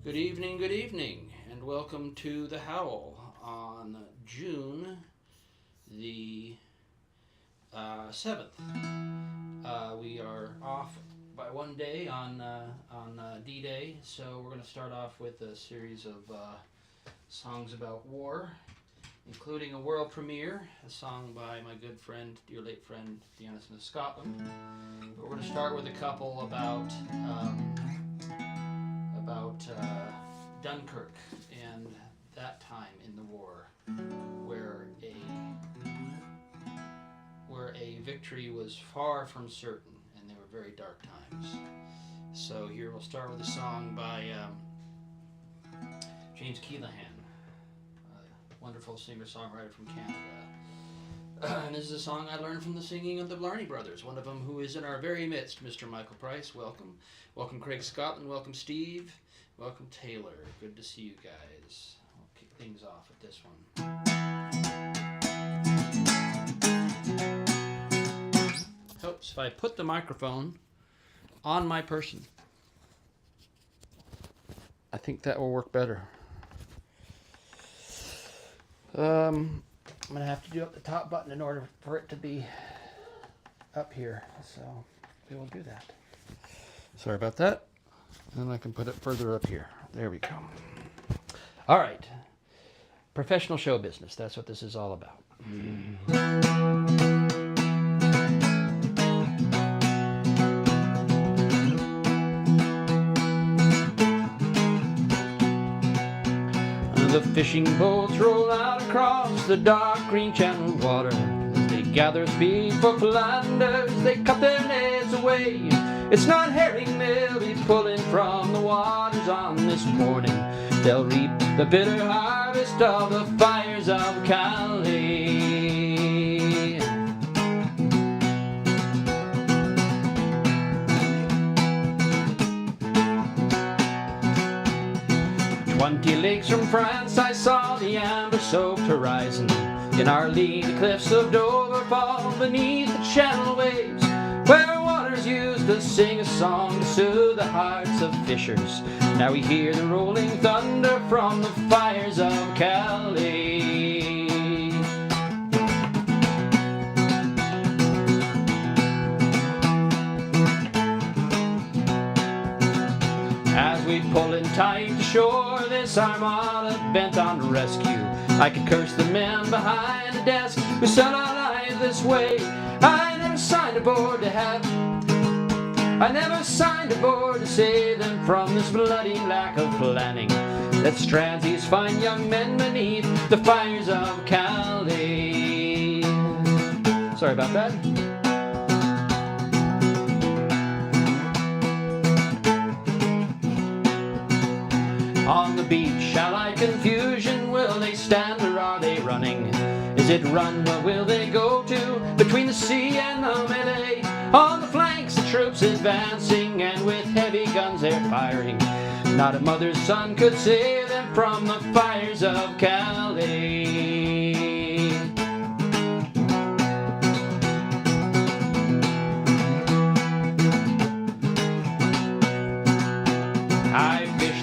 good evening, and welcome to the Howl on June the 7th. We are off by one day on D-Day, so we're going to start off with a series of songs about war, including a world premiere, a song by my good friend, dear late friend, the Ensign of Scotland. But we're going to start with a couple about Dunkirk and that time in the war where a victory was far from certain and they were very dark times. So here we'll start with a song by James Keelahan, a wonderful singer-songwriter from Canada. And this is a song I learned from the singing of the Blarney Brothers, one of them who is in our very midst, Mr. Michael Price. Welcome. Welcome, Craig Scotland. Welcome, Steve. Welcome, Taylor. Good to see you guys. I'll kick things off with this one. Oops, if I put the microphone on my person, I think that will work better. I'm going to have to do up the top button in order for it to be up here, so we will do that. Sorry about that. And I can put it further up here. There we go. All right. Professional show business. That's what this is all about. The fishing boats roll out across the dark green channel water. As they gather speed for Flanders, they cut their nets away. It's not herring they'll be pulling from the waters on this morning. They'll reap the bitter harvest of the fires of Calais. 20 leagues from France I saw the amber-soaked horizon. In our lee the cliffs of Dover fall beneath the channel waves, where waters used to sing a song to soothe the hearts of fishers. Now we hear the rolling thunder from the fires of Calais. As we pull in tight to shore, this armada bent on rescue, I could curse the men behind the desk who sent our lives this way. I never signed aboard to save them from this bloody lack of planning that strands these fine young men beneath the fires of Calais. Sorry about that. On the beach, shall I confusion? Will they stand or are they running? Is it run? Where will they go to? Between the sea and the melee. On the flanks, the troops advancing, and with heavy guns they're firing. Not a mother's son could save them from the fires of Calais.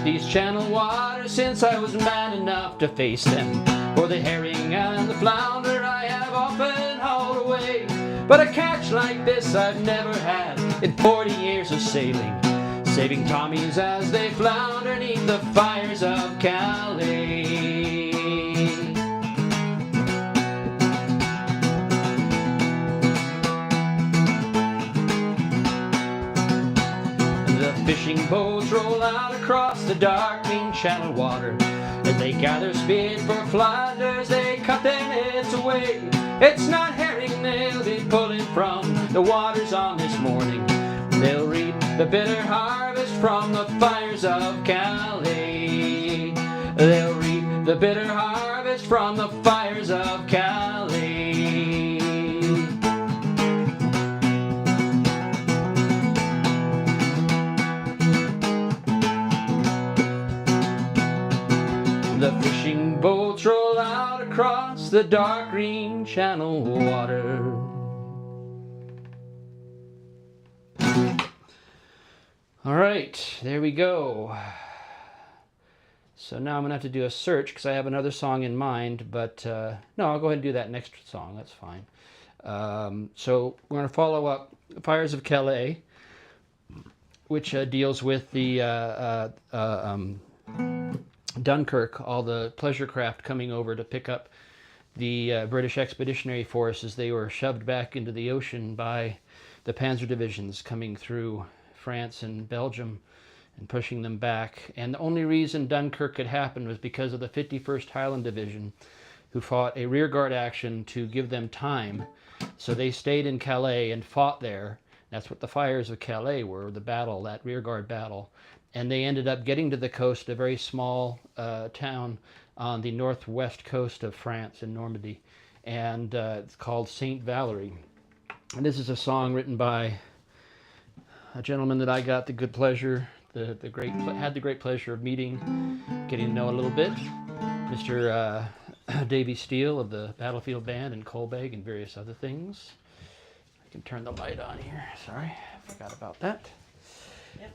These channel waters since I was man enough to face them. For the herring and the flounder I have often hauled away, but a catch like this I've never had in 40 years of sailing, saving Tommies as they flounder neath the fires of Calais. Fishing boats roll out across the dark green channel water. As they gather speed for Flanders, they cut their nets away. It's not herring they'll be pulling from the waters on this morning. They'll reap the bitter harvest from the fires of Calais. They'll reap the bitter harvest from the fires of Calais. The fishing boats roll out across the dark green channel water. All right, there we go. So now I'm going to have to do a search because I have another song in mind, but no, I'll go ahead and do that next song. That's fine. So we're going to follow up Fires of Calais, which deals with the Dunkirk, all the pleasure craft coming over to pick up the British Expeditionary Force as they were shoved back into the ocean by the Panzer divisions coming through France and Belgium and pushing them back. And the only reason Dunkirk could happen was because of the 51st Highland Division, who fought a rearguard action to give them time. So they stayed in Calais and fought there. That's what the Fires of Calais were, the battle, that rearguard battle. And they ended up getting to the coast, a very small town on the northwest coast of France in Normandy. And it's called Saint Valerie. And this is a song written by a gentleman that I got the good pleasure, had the great pleasure of meeting, getting to know a little bit, Mr. Davy Steele of the Battlefield Band in Kolbeg and various other things. I can turn the light on here. Sorry, I forgot about that. Yep.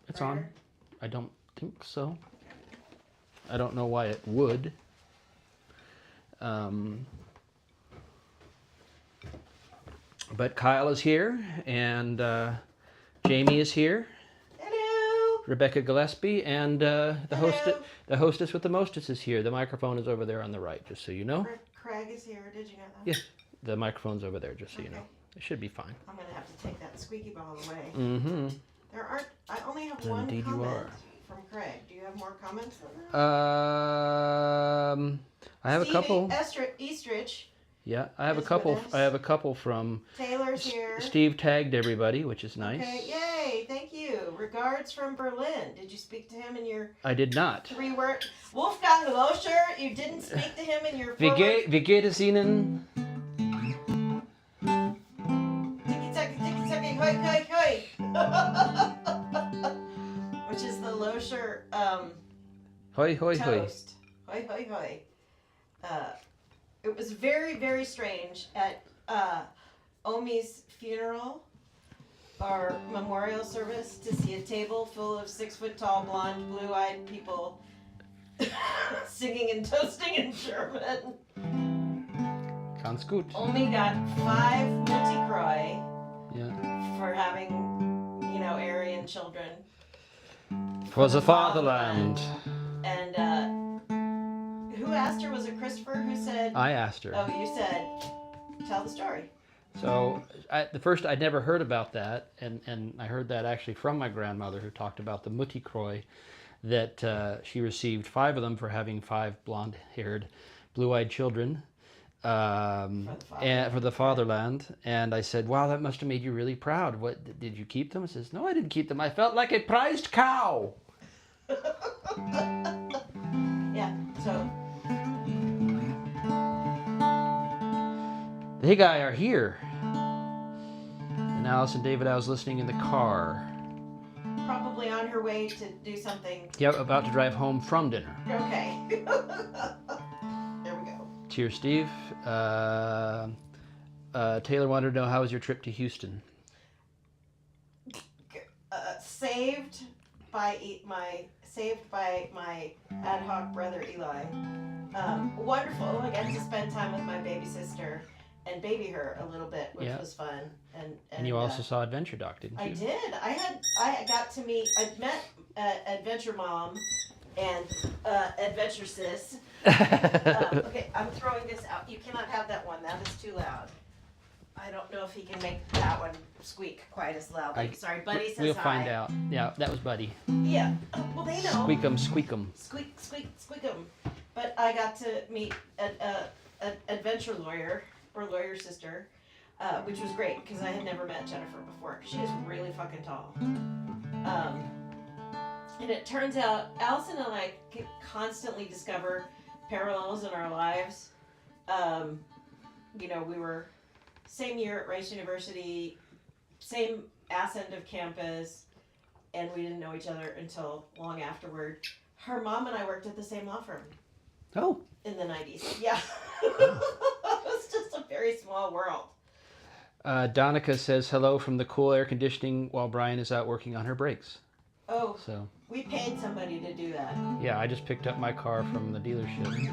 It's on. I don't think so. I don't know why it would. But Kyle is here, and Jamie is here. Hello. Rebecca Gillespie, and the hostess with the mostess is here. The microphone is over there on the right, just so you know. Craig is here. Did you know that? Yes, the microphone's over there, just so you know. It should be fine. I'm gonna have to take that squeaky ball away. Mm-hmm. I only have one Indeed you comment are. from Craig. Do you have more comments on that? I have a couple. Eastridge. Yeah, I have a is couple. with us. I have a couple from Taylor's here. Steve tagged everybody, which is nice. Okay, yay! Thank you. Regards from Berlin. Did you speak to him in your I did not. 3-word? Wolfgang Loscher. You didn't speak to him in your 4 Wie geht es Ihnen? Tiki-taki, hoi, hoi, hoi. Which is the Loscher Hoi, hoi, hoi. toast. Hoi, hoi, hoi. It was very, very strange at Omi's funeral or memorial service to see a table full of 6-foot-tall, blonde, blue-eyed people singing and toasting in German. Ganz gut. Only got 5 Multikroy Yeah. for having, Aryan children. For the fatherland. And who asked her? Was it Christopher who said? I asked her. Oh, you said, tell the story. So I'd never heard about that, and I heard that actually from my grandmother, who talked about the Multikroy, that she received 5 of them for having 5 blonde-haired, blue-eyed children. And for the fatherland. And I said, wow, that must have made you really proud. What, did you keep them? He says, no, I didn't keep them. I felt like a prized cow. Yeah, so. The Higai are here. And Alice and David, I was listening in the car. Probably on her way to do something. Yep, about to drive home from dinner. Okay. There we go. Cheers, Steve. Taylor wanted to know, how was your trip to Houston? Saved by my ad hoc brother Eli. Wonderful. I got to spend time with my baby sister and baby her a little bit, which was fun. And you also saw Adventure Doc, didn't you? I did. I met Adventure Mom and Adventure Sis. Okay, I'm throwing this out. You cannot have that one. That is too loud. I don't know if he can make that one squeak quite as loudly. Sorry, Buddy says we'll hi. find out. Yeah, that was Buddy. Yeah. Well, they know. Squeak 'em, squeak 'em. Squeak, squeak, squeak 'em. But I got to meet an adventure lawyer or lawyer sister, which was great because I had never met Jennifer before. She is really fucking tall. And it turns out Allison and I constantly discover parallels in our lives. We were same year at Rice University, same ass end of campus, and we didn't know each other until long afterward. Her mom and I worked at the same law firm. Oh. In the 90s. Yeah. It was just a very small world. Donica says hello from the cool air conditioning while Brian is out working on her brakes. Oh, So we paid somebody to do that. yeah, I just picked up my car from the dealership today.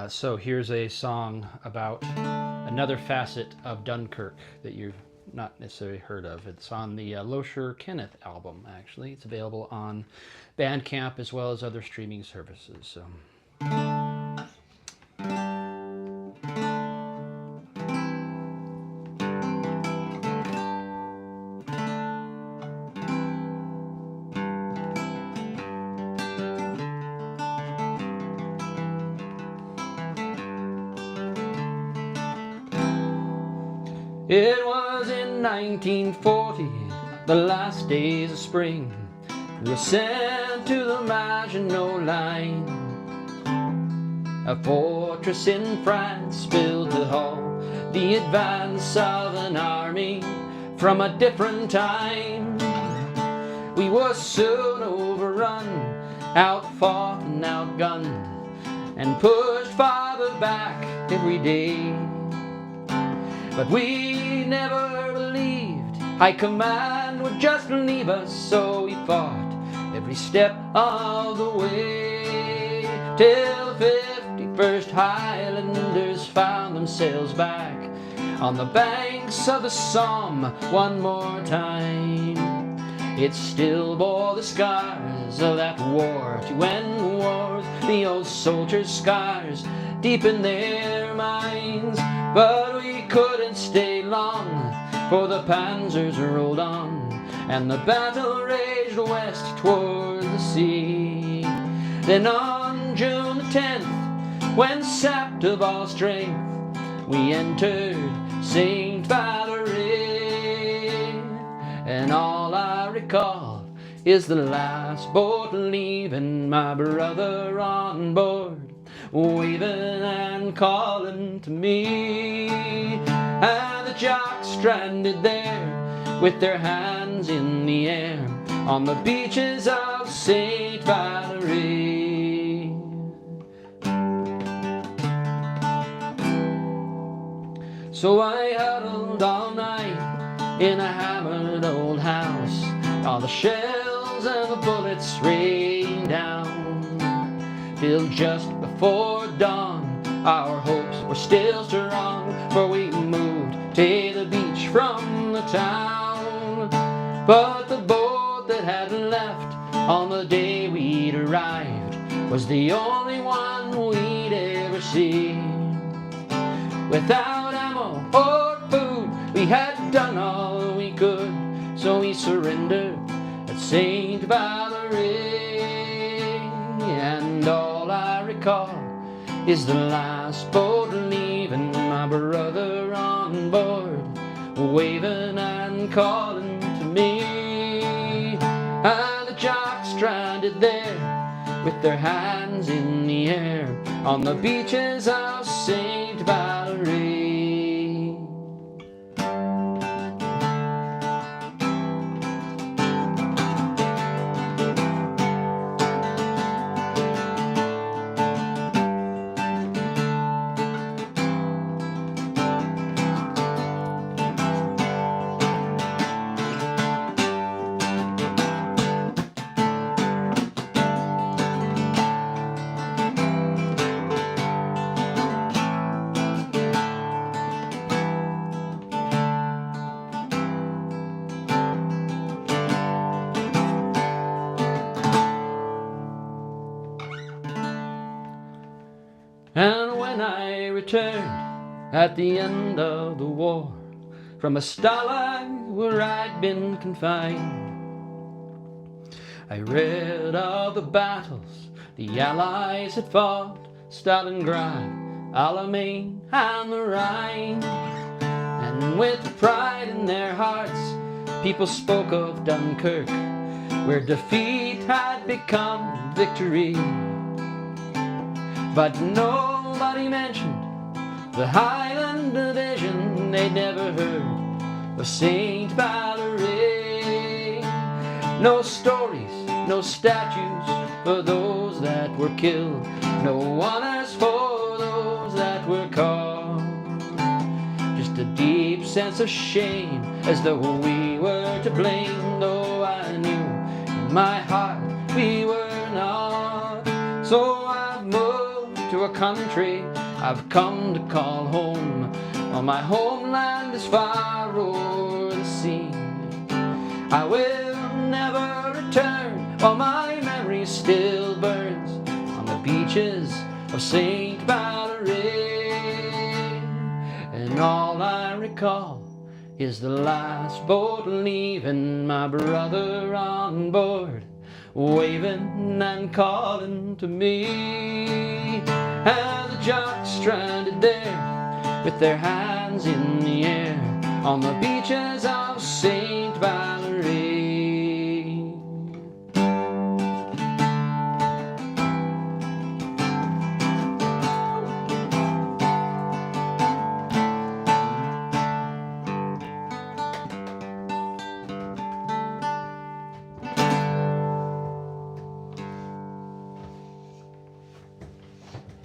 So here's a song about another facet of Dunkirk that you've not necessarily heard of. It's on the Losher Kenneth album, actually. It's available on Bandcamp as well as other streaming services. So. It was in 1940, the last days of spring. We were sent to the Maginot Line, a fortress in France built to halt the advance of an army from a different time. We were soon overrun, outfought and outgunned, and pushed farther back every day. But we never believed High Command would just leave us, so we fought every step of the way, till the 51st Highlanders found themselves back on the banks of the Somme one more time. It still bore the scars of that war to end wars, the old soldiers' scars deep in their minds. But we couldn't stay long, for the panzers rolled on, and the battle raged west toward the sea. Then on June the 10th, when sapped of all strength, we entered St. Valerie, and all I recall is the last boat leaving, my brother on board, waving and calling to me, and the jocks stranded there with their hands in the air on the beaches of St. Valerie. So I huddled all night in a hammered old house, all the shells and the bullets rained down, till just before dawn our hopes were still strong, for we moved to the beach from the town. But the boat that had left on the day we'd arrived was the only one we'd ever seen. Without ammo or food, we had done all we could, so we surrendered at St. Valerie, and all I recall is the last boat leaving, my brother on board, waving and calling to me, and the jocks stranded there with their hands in the air on the beaches of St. Valerie. And when I returned at the end of the war from a stalag where I'd been confined, I read of the battles the Allies had fought, Stalingrad, Alamein, and the Rhine. And with pride in their hearts, people spoke of Dunkirk, where defeat had become victory. But nobody mentioned the Highland Division. They'd never heard of St. Valerie. No stories, no statues for those that were killed, no honors for those that were caught. Just a deep sense of shame, as though we were to blame, though I knew in my heart we were not. So I've moved to a country I've come to call home, while my homeland is far o'er the sea. I will never return while my memory still burns on the beaches of St. Valerie. And all I recall is the last boat leaving, my brother on board, waving and calling to me. And the jocks stranded there with their hands in the air on the beaches of St. Valerie.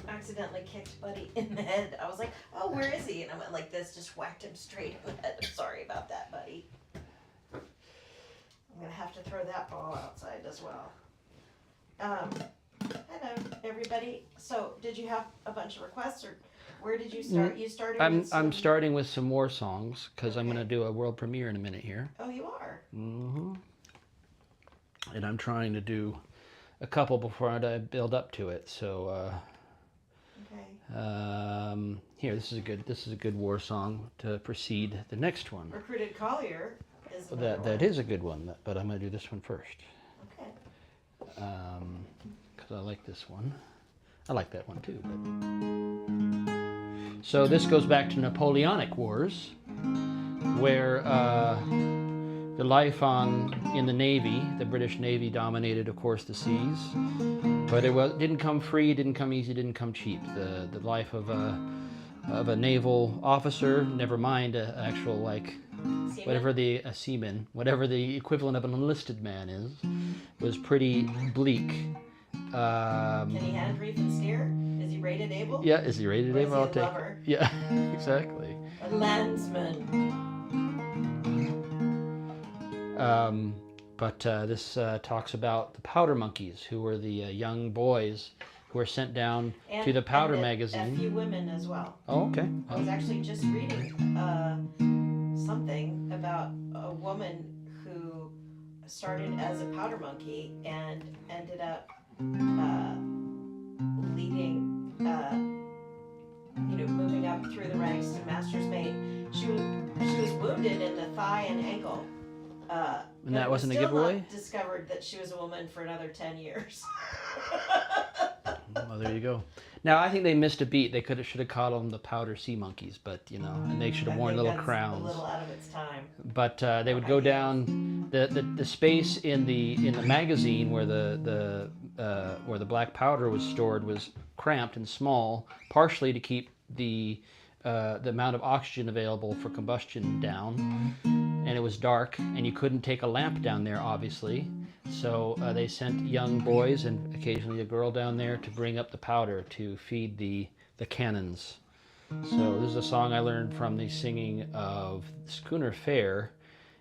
Accidentally kicked Buddy in the head. I was like, oh, where is he? And I went like this, just whacked him straight in the head. I'm sorry about that, Buddy. I'm gonna have to throw that ball outside as well. Hello, everybody. So, did you have a bunch of requests, or where did you start? You started with I'm starting with some more songs, because I'm going to do a world premiere in a minute here. Oh, you are? Mm-hmm. And I'm trying to do a couple before I build up to it. So, okay. Here, this is a good war song to precede the next one. Recruited Collier is That is a good one, but I'm going to do this one first. Okay. Because I like this one. I like that one too. But... So this goes back to Napoleonic Wars, where the life in the Navy, the British Navy dominated, of course, the seas. But didn't come free, didn't come easy, didn't come cheap. The life of a naval officer, never mind an actual seaman, whatever the equivalent of an enlisted man is, was pretty bleak. Can he hand, reef, and steer? Is he rated able? Yeah, is he rated able? I'll take. Lover? Yeah, exactly. A landsman. But this talks about the powder monkeys, who were the young boys who were sent down to the powder magazine. A few women as well. Oh, okay. I was actually just reading something about a woman who started as a powder monkey and ended up leading, moving up through the ranks to master's mate. She was wounded in the thigh and ankle. And that wasn't a giveaway? Not discovered that she was a woman for another 10 years. Well, there you go. Now, I think they missed a beat. They should have called them the powder sea monkeys, but and they should have worn little crowns. A little out of its time. But they would go down the space in the magazine where the black powder was stored was cramped and small, partially to keep the amount of oxygen available for combustion down. And it was dark, and you couldn't take a lamp down there, obviously. So they sent young boys and occasionally a girl down there to bring up the powder to feed the cannons. So this is a song I learned from the singing of Schooner Fair,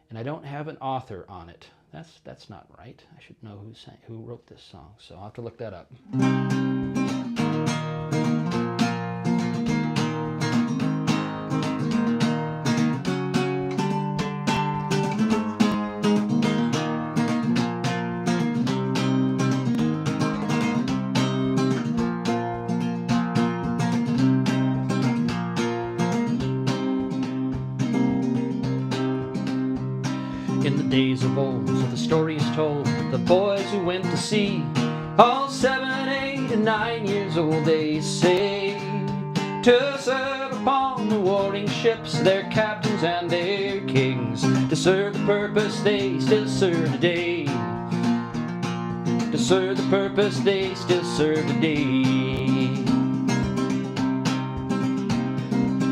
and I don't have an author on it. That's not right. I should know who wrote this song, so I'll have to look that up. In the days of old, so the story is told, the boys who went to sea, all 7, 8, and 9 years old, they say, to serve upon the warring ships, their captains and their kings, to serve the purpose they still serve today, to serve the purpose they still serve today,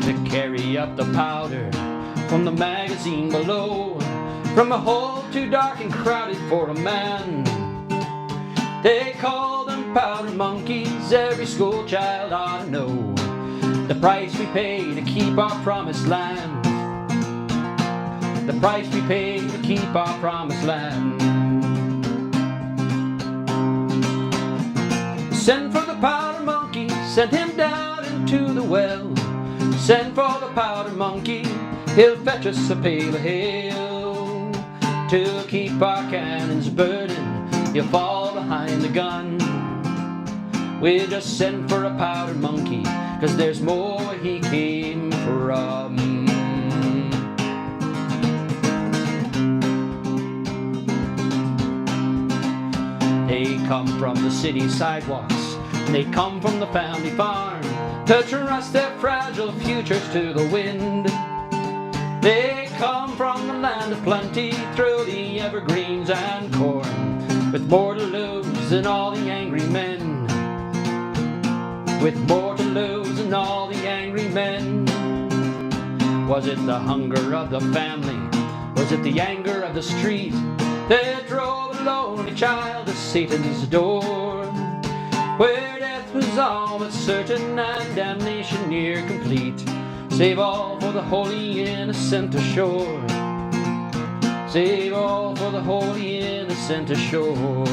to carry up the powder from the magazine below, from a hole too dark and crowded for a man. They call them powder monkeys, every school child ought to know the price we pay to keep our promised land. price we pay to keep our promised land. Send for the powder monkey, send him down into the well. Send for the powder monkey, he'll fetch us a pail of ale. To keep our cannons burning, he'll fall behind the gun. We'll just send for a powder monkey, 'cause there's more where he came from. They come from the city sidewalks, they come from the family farm, to trust their fragile futures to the wind. They come from the land of plenty, through the evergreens and corn, with more to lose than all the angry men. With more to lose than all the angry men. Was it the hunger of the family? Was it the anger of the street that drove a lonely child to Satan's door? Where death was all but certain and damnation near complete. Save all for the holy innocent ashore. Save all for the holy innocent ashore.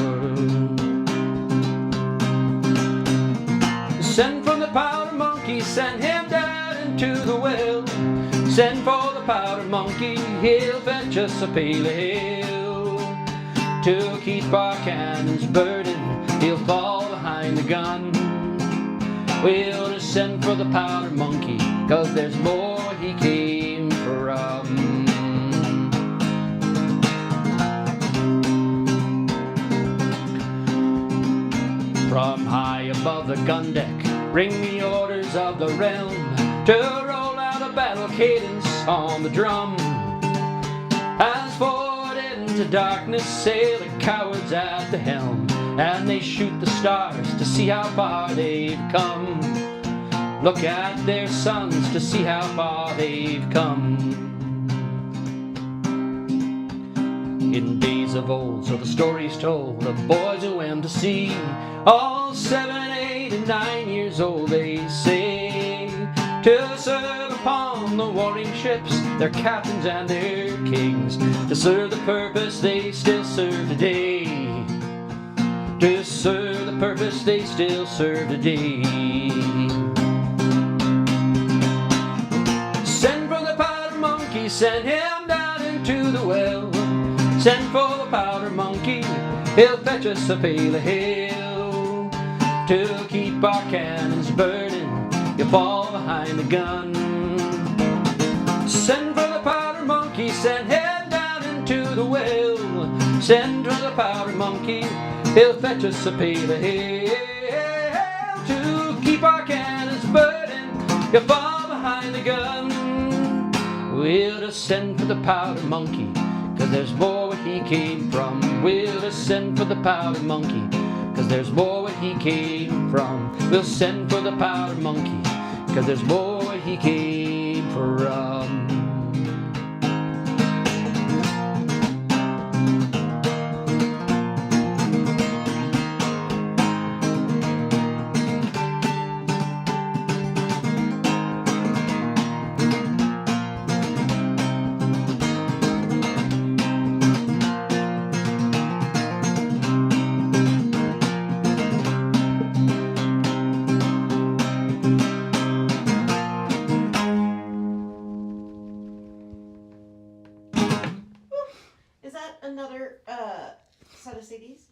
Send for the powder monkey, send him down into the well. Send for the powder monkey, he'll fetch us a pail of ale. To keep our cannons burning, he'll fall behind the gun. We'll just send for the powder monkey, 'cause there's more where he came from. From high above the gun deck, ring the orders of the realm, to roll out a battle cadence on the drum. As forward into darkness sail the cowards at the helm, and they shoot the stars to see how far they've come. Look at their sons to see how far they've come. In days of old, so the story's told, of boys who went to sea, all 7, 8, and 9 years old, they say, to serve upon the warring ships, their captains and their kings, to serve the purpose they still serve today. To serve the purpose they still serve today. Send for the powder monkey, send him down into the well. Send for the powder monkey, he'll fetch us a pail of ale. To keep our cannons burning, he'll fall behind the gun. Send for the powder monkey, send him down into the well. Send for the powder monkey, he'll fetch us a pail of ale. To keep our cannons burning, he'll fall behind the gun. We'll just send for the powder monkey, 'cause there's more where he came from. We'll just send for the powder monkey, 'cause there's more where he came from. We'll send for the powder monkey, 'cause there's more where he came from. Another set of CDs?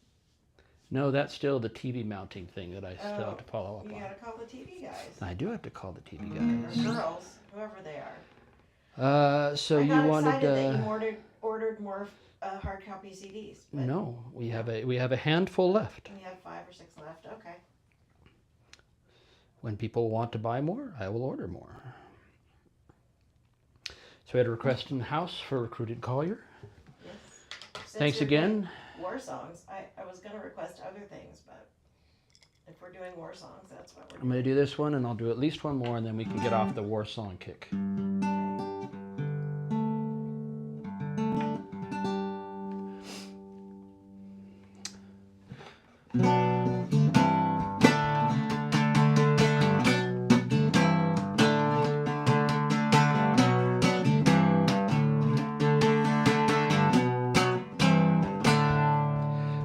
No, that's still the TV mounting thing that I still have to follow up you on. gotta call the TV guys. I do have to call the TV Or guys. girls, whoever they are. So I you got wanted excited that you ordered more hard copy CDs. But no, we have a handful left. we have 5 or 6 left. Okay. When people want to buy more, I will order more. So we had a request in the house for Recruited Collier. Yes. Since Thanks you're again. doing war songs. I was gonna request other things, but if we're doing war songs, that's what we're I'm going to do this one, and I'll do at least one more, and then we can get off the war song kick.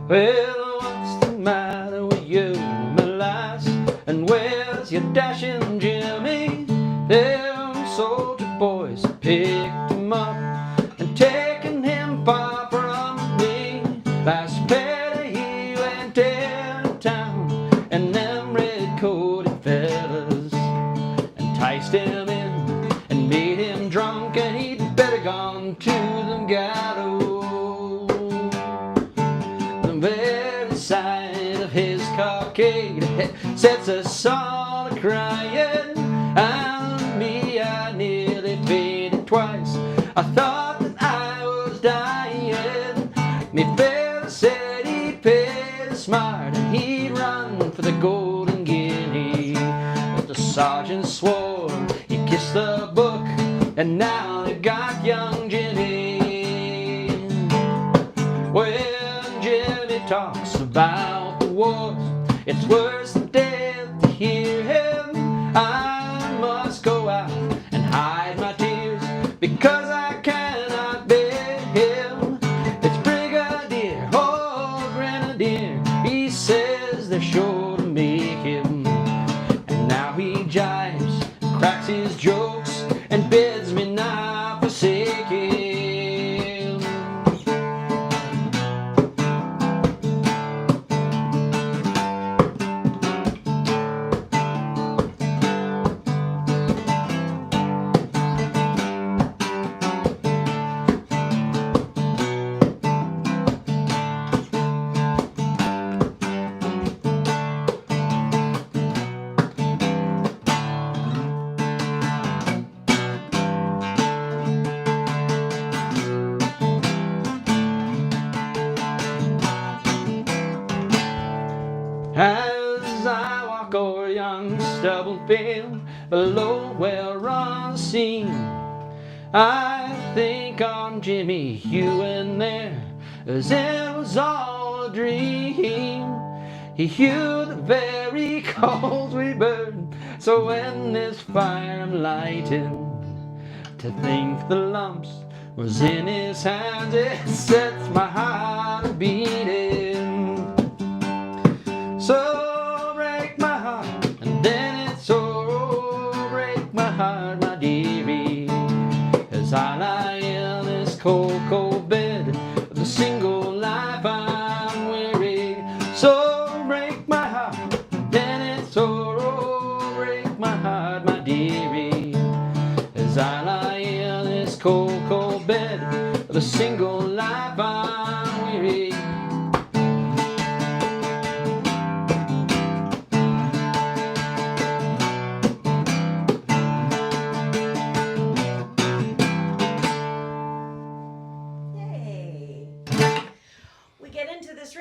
Well, what's the matter with you, my lass? And where's your dashing Jimmy? Them soldier boys picked him up and taken him far from me. Last Friday he went into town, and them red-coated fellas enticed him in and made him drunk, and he'd better gone to the gallows. The very sight of his cockade sets us all a-crying, and me, I nearly fainted twice. I thought that I was dying. Me fella said he'd pay the smart and he'd run for the golden guinea. But the sergeant swore he kissed the book, and now they got young Jimmy. When Jimmy talks about the wars, it's worse than death to hear him. I must go out and hide my tears, because I cannot bear him. It's Brigadier, oh Grenadier, he says they're sure to make him. And now he jibes, cracks his jokes, and bids me not forsake him. As I walk o'er young stubble field below where unseen, I think on Jimmy, you and there, as it was all a dream. He hewed the very coals we burned, so when this fire I'm lighting, to think the lumps was in his hands, it sets my heart a beating. So break my heart, and then it's so break my heart, my dearie, as I lie in this cold, cold bed of a single life I'm weary. So break my heart, and then it's so break my heart, my dearie, as I lie in this cold, cold bed of a single life I'm weary.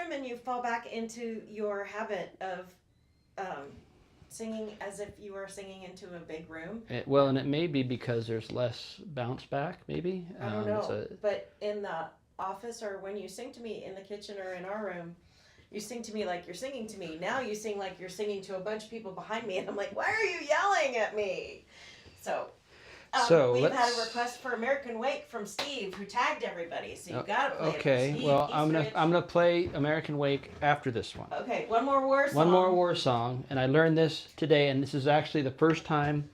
And you fall back into your habit of singing as if you were singing into a big room. Well, and it may be because there's less bounce back, maybe. I don't know. But in the office, or when you sing to me in the kitchen or in our room, you sing to me like you're singing to me. Now you sing like you're singing to a bunch of people behind me, and I'm like, why are you yelling at me? So we've had a request for American Wake from Steve, who tagged everybody. So you got to play it. Okay. Well, I'm gonna play American Wake after this one. Okay. One more war song. One more war song, and I learned this today, and this is actually the first time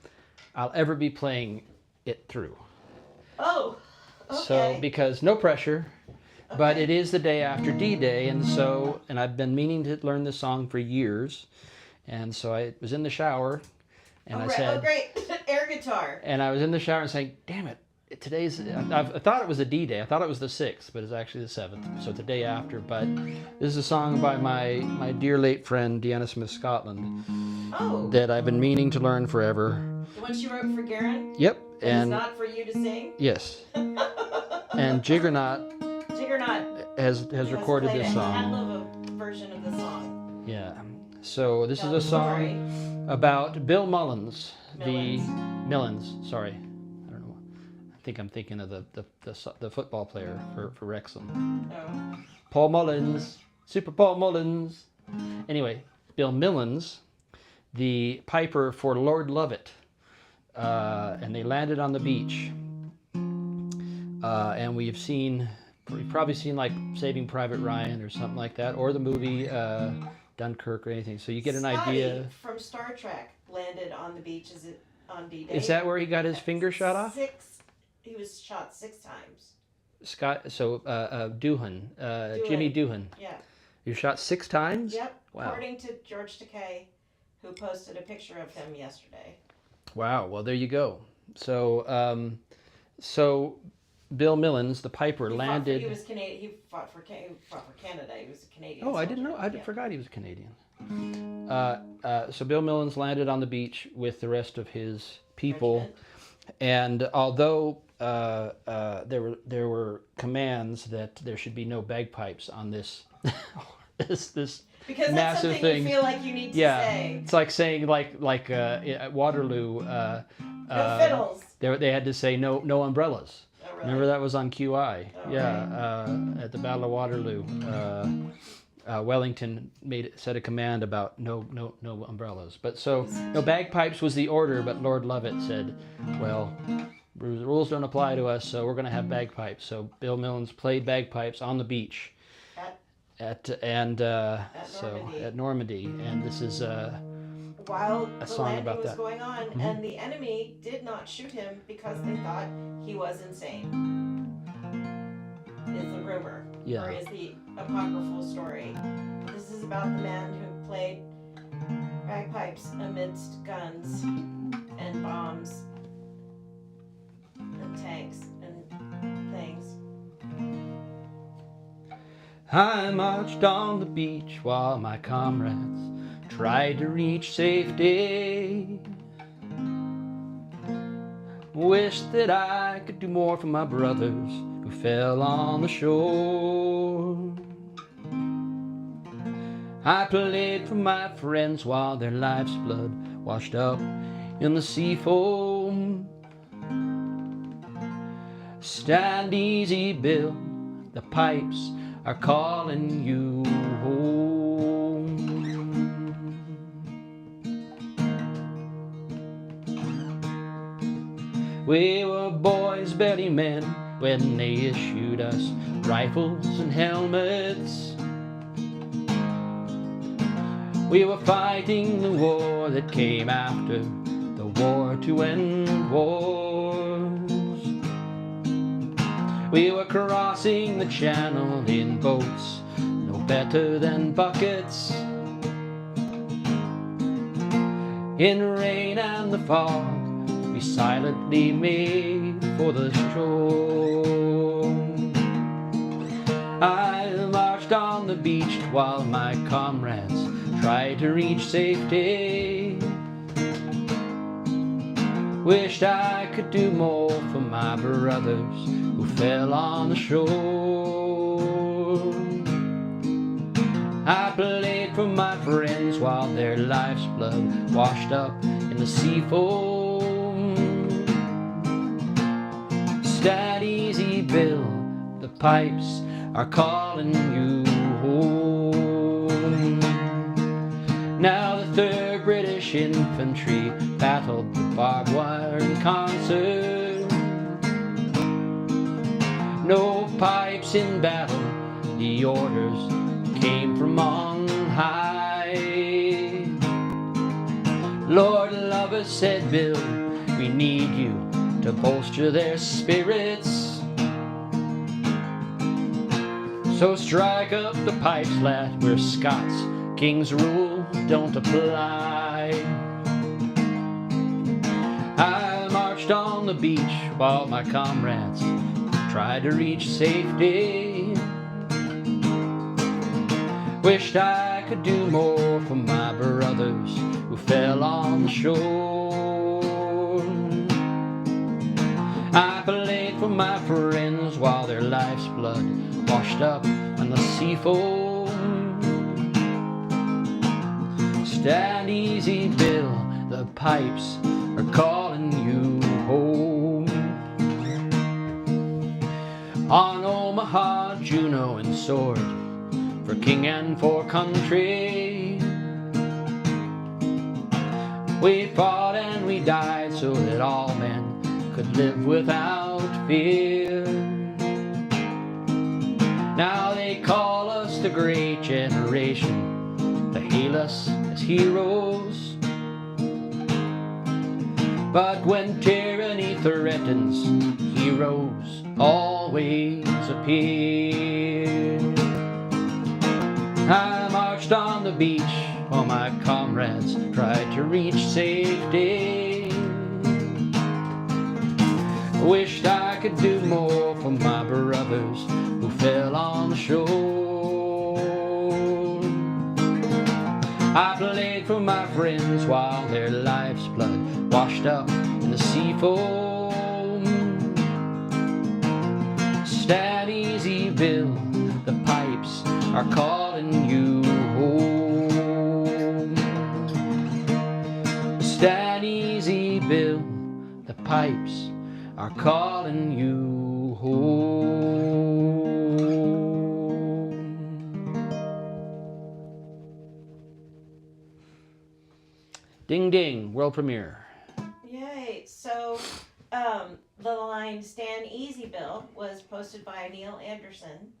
I'll ever be playing it through. Oh. Okay. So because no pressure, but it is the day after D-Day, and I've been meaning to learn this song for years, and so I was in the shower. And I said, "Oh, great, air guitar." And I was in the shower and saying, "Damn it, today's." I thought it was a D-Day. I thought it was the 6th, but it's actually the 7th. So it's the day after. But this is a song by my dear late friend Deanna Smith Scotland that I've been meaning to learn forever. The one she wrote for Garen. Yep, and it's not for you to sing. Yes. And Jiggernaut has recorded this song. I love a version of the song. Yeah. So this is a song about Bill Mullins, Millins. Sorry, I don't know. I think I'm thinking of the football player for Wrexham. Oh. Paul Mullins, Super Paul Mullins. Anyway, Bill Millins, the piper for Lord Lovett, and they landed on the beach. And we've seen You've probably seen like Saving Private Ryan or something like that, or the movie Dunkirk or anything. So you get an idea. From Star Trek landed on the beach on D-Day. Is that where he got his finger shot off? He was shot 6 times. Doohan, Jimmy Doohan. Yeah. You shot 6 times? Yep. Wow. According to George Takei, who posted a picture of him yesterday. Wow. Well, there you go. So, Bill Millins, the piper, landed. He was Canadian. He fought for Canada. He was a Canadian. Oh, I didn't know. I forgot he was Canadian. So Bill Millins landed on the beach with the rest of his people, Regiment. and although there were commands that there should be no bagpipes on this this because that's massive something thing. you feel like you need to say. It's like saying at Waterloo. No fiddles. They had to say no umbrellas. Oh, really? Remember that was on QI. Oh, Yeah, at the Battle of Waterloo. Wellington said a command about no umbrellas. But so no bagpipes was the order, but Lord Lovett said, well, the rules don't apply to us, so we're going to have bagpipes. So Bill Millins played bagpipes on the beach at Normandy, and this is while a the song landing about was that. going on, and the enemy did not shoot him because they thought he was insane. Is the rumor, or is the apocryphal story. This is about the man who played bagpipes amidst guns and bombs and tanks and things. I marched on the beach while my comrades tried to reach safety. Wished that I could do more for my brothers who fell on the shore. I played for my friends while their life's blood washed up in the sea foam. Stand easy, Bill, the pipes are calling you home. We were boys, barely men, when they issued us rifles and helmets. We were fighting the war that came after the war to end wars. We were crossing the channel in boats, no better than buckets. In rain and the fog, we silently made for the shore. I marched on the beach while my comrades tried to reach safety. Wished I could do more for my brothers who fell on the shore. I played for my friends while their life's blood washed up in the sea foam. Stand easy, Bill, the pipes are calling you home. Now the 3rd British Infantry battled the barbed wire in concert. No pipes in battle, the orders came from on high. Lord Lover said, Bill, we need you to bolster their spirits. So strike up the pipes, lad, we're Scots, King's rule don't apply. I marched on the beach while my comrades tried to reach safety. Wished I could do more for my brothers who fell on the shore. I played for my friends while their life's blood washed up on the sea foam. Stand easy, Bill, the pipes are calling you home. On Omaha, Juno, and Sword, for king and for country, we fought and we died so that all men could live without fear. the great generation that hail us as heroes. But when tyranny threatens, heroes always appear. I marched on the beach while my comrades tried to reach safety. Wished I could do more for my brothers who fell on the shore. I played for my friends while their life's blood washed up in the sea foam. Stand easy, Bill, the pipes are calling you home. Stand easy, Bill, the pipes are calling you home. Ding ding, world premiere. Yay. So, the line "Stand Easy, Bill" was posted by Neil Anderson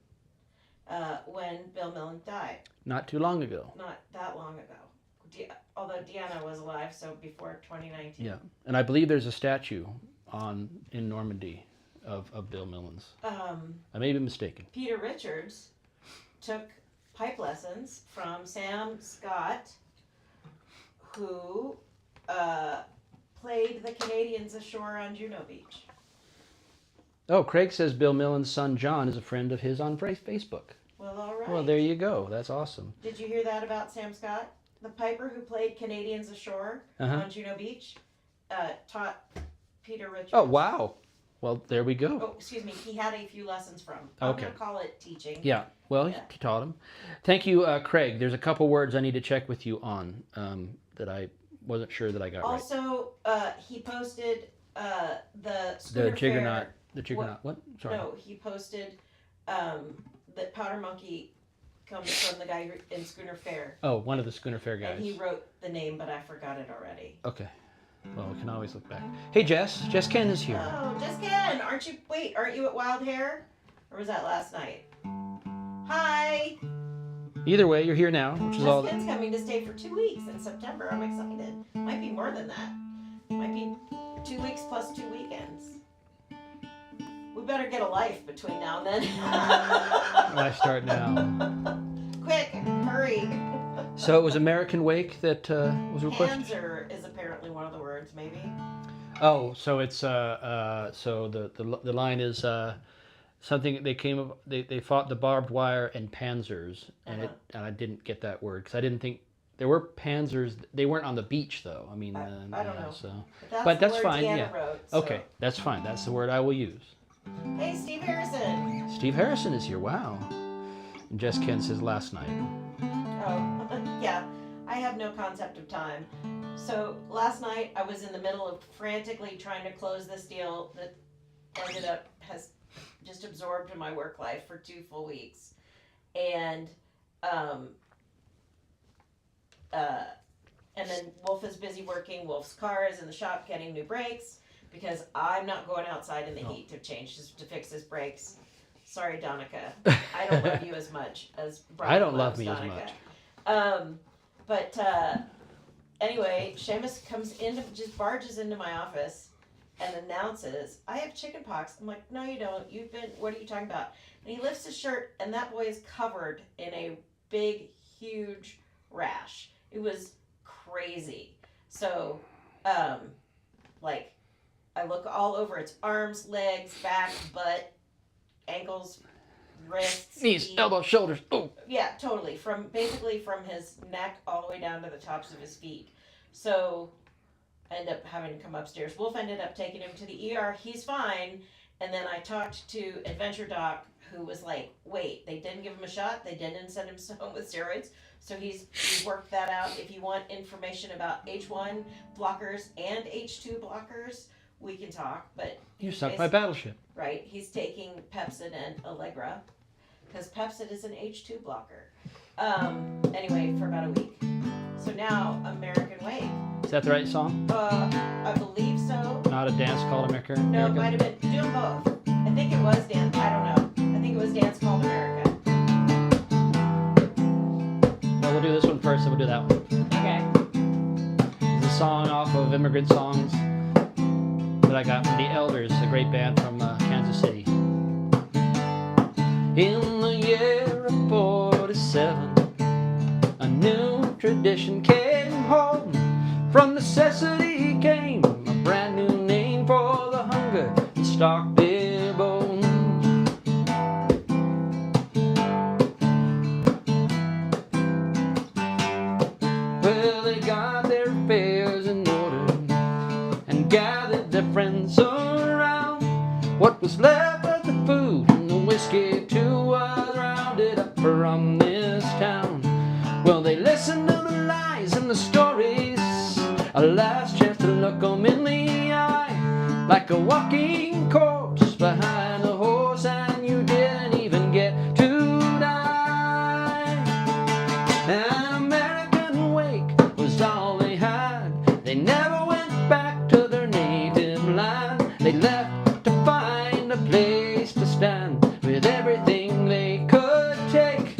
when Bill Millen died. Not too long ago. Not that long ago. Although Deanna was alive, so before 2019. Yeah, and I believe there's a statue in Normandy of Bill Millen's. I may be mistaken. Peter Richards took pipe lessons from Sam Scott, who played the Canadians ashore on Juno Beach. Oh, Craig says Bill Millen's son John is a friend of his on Facebook. Well, all right. Well, there you go. That's awesome. Did you hear that about Sam Scott? The piper who played Canadians ashore on Juno Beach taught Peter Richards. Oh, wow. Well, there we go. Oh, excuse me. He had a few lessons from. I'm going to call it teaching. Yeah. Well, he taught him. Thank you, Craig. There's a couple words I need to check with you on that I wasn't sure that I got right. Also, he posted the Schooner The Juggernaut. Fair. The Juggernaut. What? Sorry. No, he posted that Powder Monkey comes from the guy in Schooner Fair. Oh, one of the Schooner Fair guys. And he wrote the name, but I forgot it already. Okay. Well, we can always look back. Hey, Jess. Jess Ken is here. Oh, Jess Ken. Aren't you at Wild Hair? Or was that last night? Hi. Either way, you're here now, which is all. Jess Ken's coming to stay for 2 weeks in September. I'm excited. Might be more than that. Might be 2 weeks plus 2 weekends. We better get a life between now and then. I start now. Quick, hurry. So it was American Wake that was requested? Panzer is apparently one of the words, maybe. Oh, so it's so the line is something they fought the barbed wire and panzers, and I didn't get that word because I didn't think there were panzers. They weren't on the beach though. I mean, I don't know. So, but that's the word fine. Deanna Yeah. wrote, so. Okay, that's fine. That's the word I will use. Hey, Steve Harrison. Steve Harrison is here. Wow. And Jess Ken says last night. Oh, yeah. I have no concept of time. So last night I was in the middle of frantically trying to close this deal that has just absorbed my work life for 2 full weeks. And then Wolf is busy working. Wolf's car is in the shop getting new brakes because I'm not going outside in the heat to fix his brakes. Sorry, Donica. I don't love you as much as Brian I don't love loves me Donica. as much. But anyway, Seamus comes in, just barges into my office and announces, "I have chicken pox." I'm like, "No, you don't. What are you talking about?" And he lifts his shirt, and that boy is covered in a big, huge rash. It was crazy. So, I look all over its arms, legs, back, butt, ankles, wrists, Knees, feet. elbows, shoulders. Oh. Yeah, totally. From his neck all the way down to the tops of his feet. So I ended up having to come upstairs. Wolf ended up taking him to the ER. He's fine. And then I talked to Adventure Doc, who was like, "Wait, they didn't give him a shot. They didn't send him home with steroids." So he's worked that out. If you want information about H1 blockers and H2 blockers, we can talk. But You sunk my battleship. right, he's taking Pepsid and Allegra because Pepsid is an H2 blocker. Anyway, for about a week. So now American Wake. Is that the right song? I believe so. Not a dance called America? No, it might have been doing both. I think it was dance. I don't know. I think it was Dance Called America. Well, we'll do this one first, and we'll do that one. Okay. It's a song off of Immigrant Songs that I got from the Elders, a great band from Kansas City. In the year of 47, a new tradition came home. From necessity came a brand new name for the hunger that stalked their bones. Well, they got their affairs in order and gathered their friends around. What was left of the food and the whiskey too was rounded up from this town. Well, they listened to the lies and the stories, a last chance to look 'em in the eye, like a walking corpse behind a horse, and you didn't even get to die. An American wake was all they had. They never went back to their native land. They left to find a place to stand with everything they could take.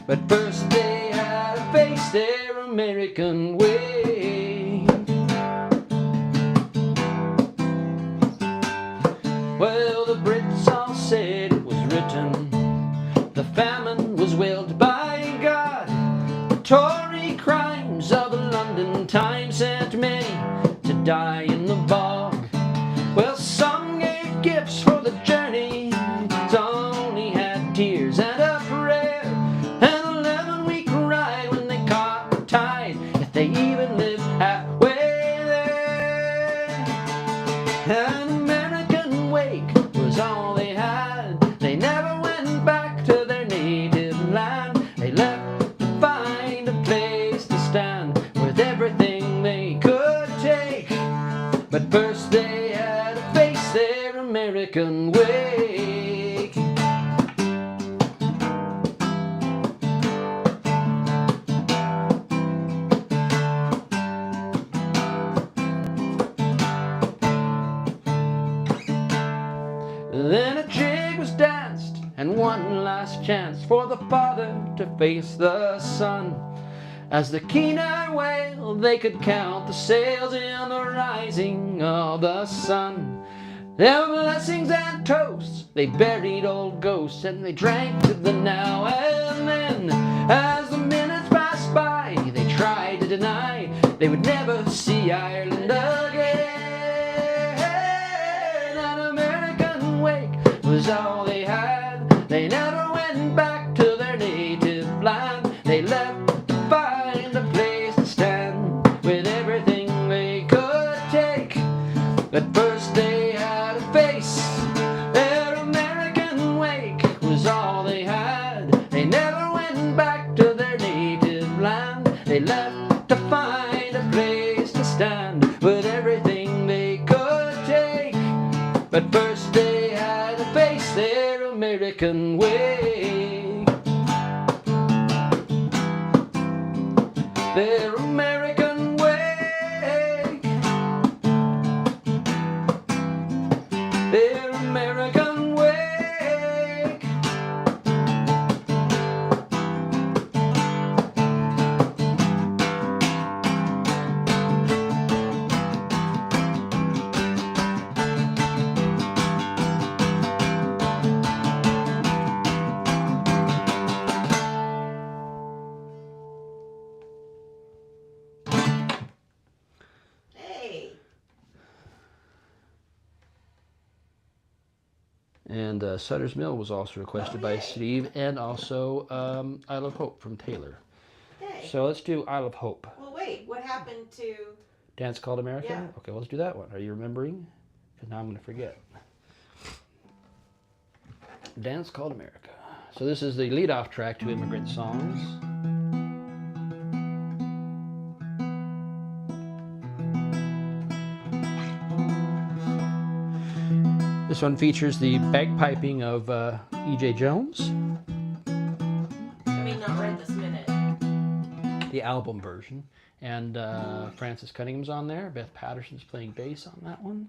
But first they had to face their American way. Well, the Brits all said it was written, the famine was willed by God. The Tory crimes of the London Times sent many to die in the bog. Well, some gave gifts for the journey, some only had tears and a prayer. An 11-week ride when they caught the tide, if they even lived halfway there. An American wake was all they had. They never went back to their native land. They left to find a place to stand with everything they could take. But first they had to face their American wake. Then a jig was danced, and one last chance for the father to face the son. As the keen-eyed whale, they could count the sails in the rising of the sun. There were blessings and toasts, they buried old ghosts, and they drank to the now and then. As the minutes passed by, they tried to deny they would never see Ireland again. An American wake was all they had. They never went back to their native land. They left to find a place to stand with everything they could take. But first they had to face their American wake was all they had. They never went back to their native land. They left to find a place to stand with everything they could take. But first they had to face their American wake. Their American wake. Their American wake. Hey. And Sutter's Mill was also requested by yay. Steve, and also Isle of Hope from Taylor. Hey. So let's do Isle of Hope. Well, wait. What happened to? Dance Called America? Yeah. Okay, let's do that one. Are you remembering? Because now I'm going to forget. Dance Called America. So this is the lead-off track to Immigrant Songs. This one features the bagpiping of E.J. Jones, I mean, not right this minute. the album version. And Frances Cunningham's on there. Beth Patterson's playing bass on that one.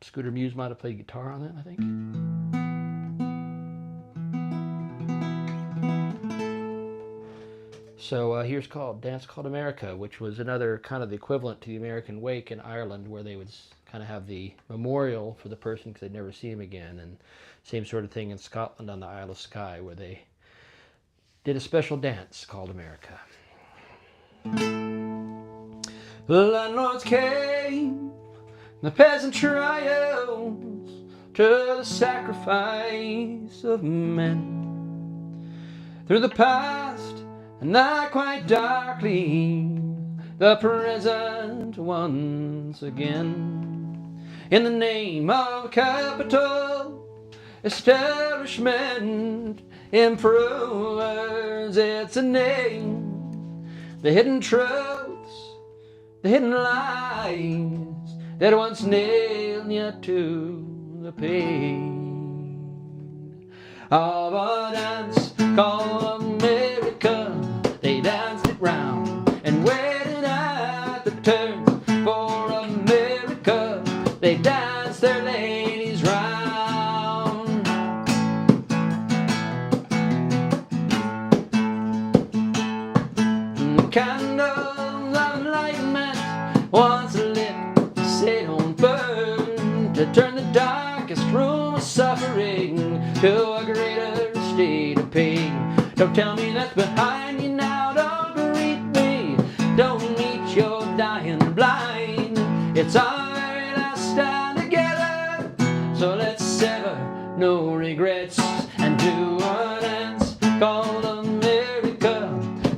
Scooter Muse might have played guitar on that, I think. So here's Dance Called America, which was another kind of the equivalent to the American Wake in Ireland, where they would kind of have the memorial for the person because they'd never see him again. And same sort of thing in Scotland on the Isle of Skye, where they did a special dance called America. The landlords came, the peasant trials, to the sacrifice of men. Through the past, and not quite darkly, the present once again. In the name of capital, establishment, improvers, it's a name. The hidden truths, the hidden lies that once nailed you to the pane. Of a dance called America, they danced it round and waited at the turns for America. They danced their ladies round. Candles of enlightenment once lit, say don't burn, to turn the darkest room of suffering to a greater state of pain. Don't tell me that's behind you now, don't greet me, don't meet your dying blind. It's our very last stand together, so let's sever no regrets and do a dance called America.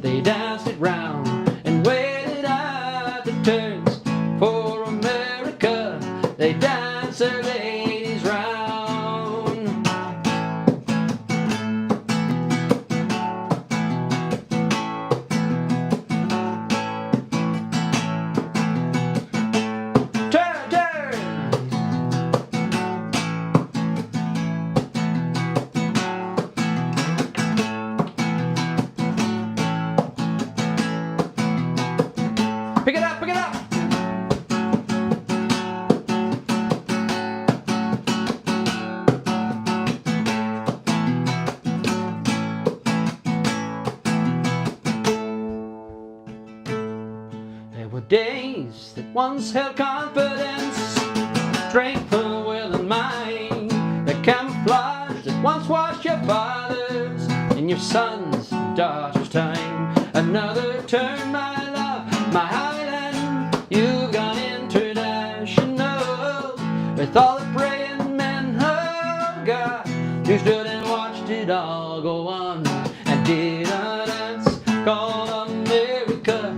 They danced it round and waited at the turns for America. They danced their ladies round. Turn, turn. Pick it up, pick it up. There were days that once held confidence, strength of will and mind, the camouflage that once washed your fathers and your sons and daughters' time. Another turn, my love, my highland, you've gone international with all the praying men of God who stood and watched it all go on and did a dance called America.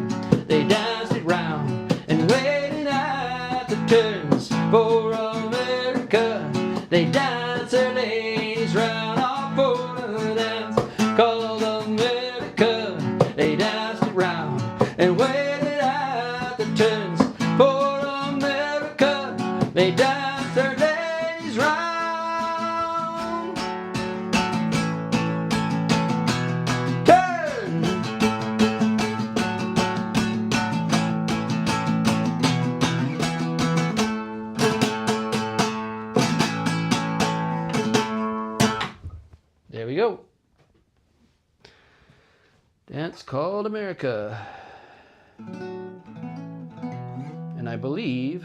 They danced it round and waited at the turns for America. They danced their ladies round all for the dance called America. They danced it round and waited at the turns for America. They danced their ladies round. Turn. There we go. Dance Called America. And I believe,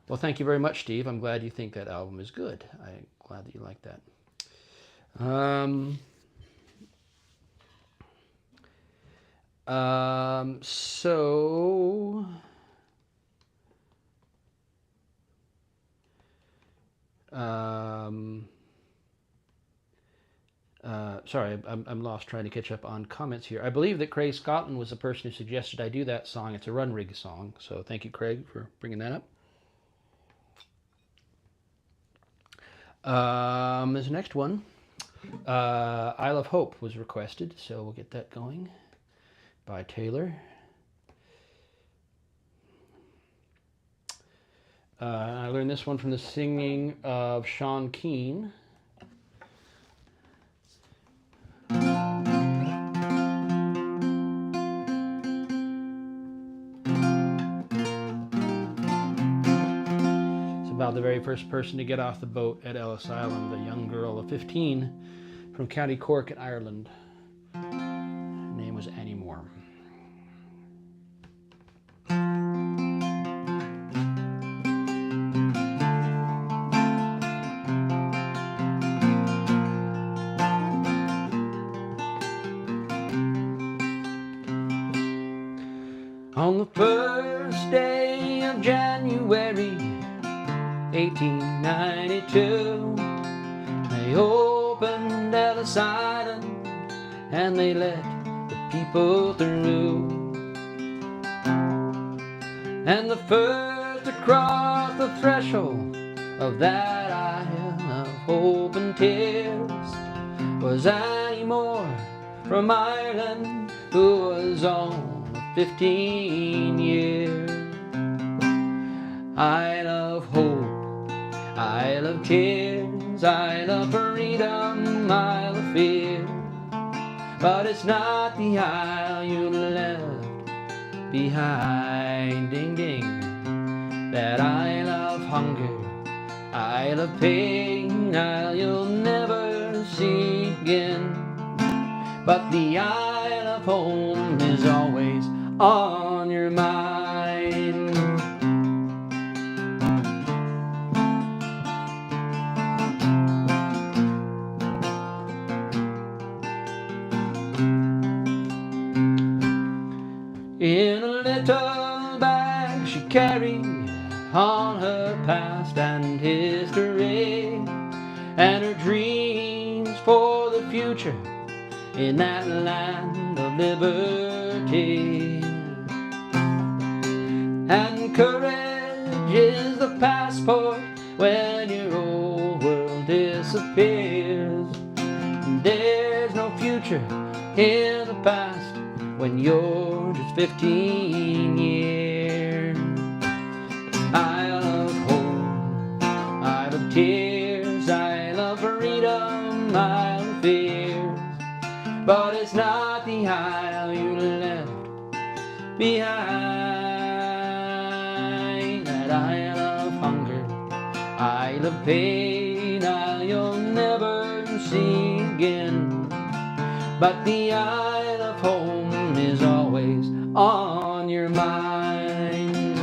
well, thank you very much, Steve. I'm glad you think that album is good. I'm glad that you like that. Sorry, I'm lost trying to catch up on comments here. I believe that Craig Scotland was the person who suggested I do that song. It's a Run Rig song, so thank you, Craig, for bringing that up. There's the next one. Isle of Hope was requested, so we'll get that going by Taylor. I learned this one from the singing of Sean Keane. About the very first person to get off the boat at Ellis Island, a young girl of 15 from County Cork in Ireland. Her name was Annie Moore. On the first day of January 1892, they opened Ellis Island and they let the people through. And the first to cross the threshold of that isle of hope and tears was Annie Moore from Ireland, who was on 15 years. I love hope, I love tears, I love freedom, I love fear. But it's not the isle you left behind, ding ding, that I love hunger, I love pain, you'll never see again. But the isle of home is always on your mind. In a little bag she carried on her past and history, and her dreams for the future in that land of liberty. And courage is the passport when your old world disappears. There's no future in the past when you're just 15 years. I love hope, I love tears, I love freedom, I love fears. But it's not the isle you left behind, that isle of hunger, isle of pain, you'll never see again. But the isle of home is always on your mind.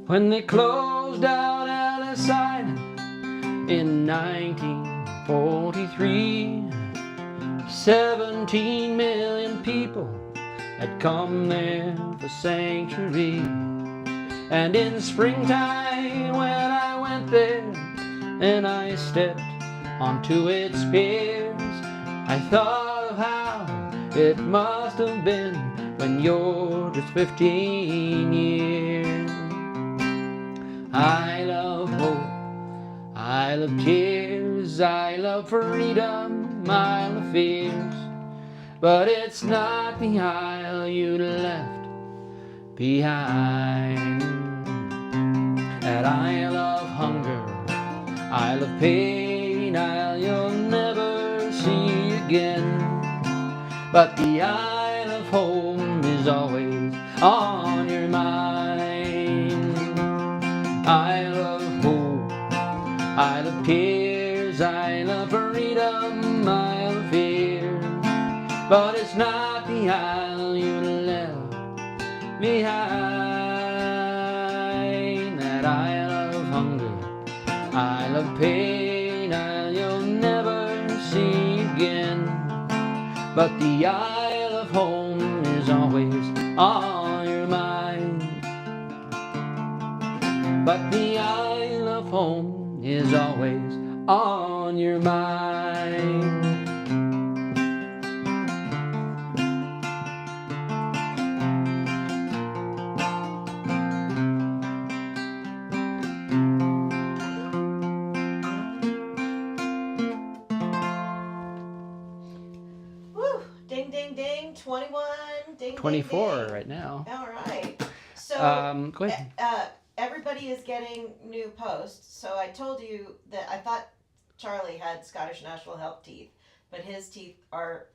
When they closed down Ellis Island in 1943, 17 million people had come there for sanctuary. And in springtime when I went there and I stepped onto its piers, I thought of how it must have been when you're just 15 years. I love hope, I love tears, I love freedom, I love fears. But it's not the isle you left behind, that isle of hunger, isle of pain, you'll never see again. But the isle of home is always on your mind. I love hope, I love tears, I love freedom, I love fear. But it's not the isle you left behind, that isle of hunger, isle of pain, you'll never see again. But the isle of home is always on your mind. But the isle of home is always on your mind. Woo! Ding, ding, ding. 21. Ding, 24 ding, ding. right now. All right. So, Go ahead. everybody is getting new posts. So I told you that I thought Charlie had Scottish National Health teeth, but his teeth are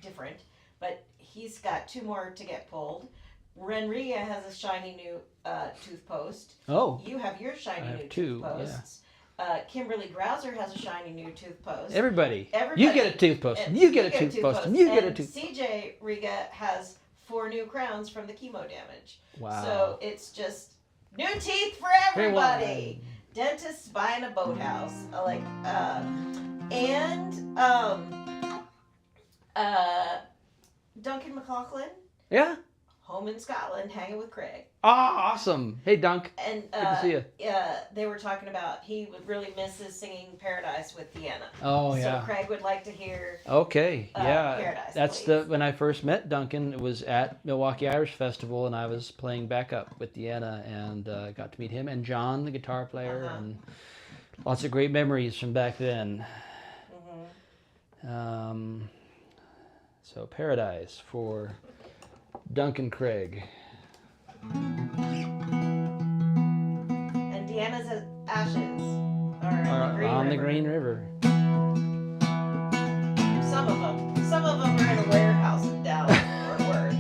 different. But he's got 2 more to get pulled. Renriga has a shiny new tooth post. Oh. You have your I shiny have new two, tooth posts. Kimberly Grouser has a shiny new tooth post. Everybody. You get a tooth post. You get a tooth post. And you get a tooth post. CJ Riga has 4 new crowns from the chemo damage. Wow. So it's just new teeth for everybody. Dentists buying a boathouse. Duncan McLaughlin. Yeah. Home in Scotland, hanging with Craig. Oh, awesome. Hey, Dunk. And good to see you. They were talking about he would really misses singing Paradise with Deanna. Oh, yeah. So Craig would like to hear. Okay, yeah. Paradise. That's please. when I first met Duncan. It was at Milwaukee Irish Festival, and I was playing backup with Deanna, and got to meet him and John, the guitar player, and lots of great memories from back then. Mm-hmm. So Paradise for Duncan Craig. And Deanna's ashes are on the Green River. Some of them are in a warehouse in Dallas, Fort Worth.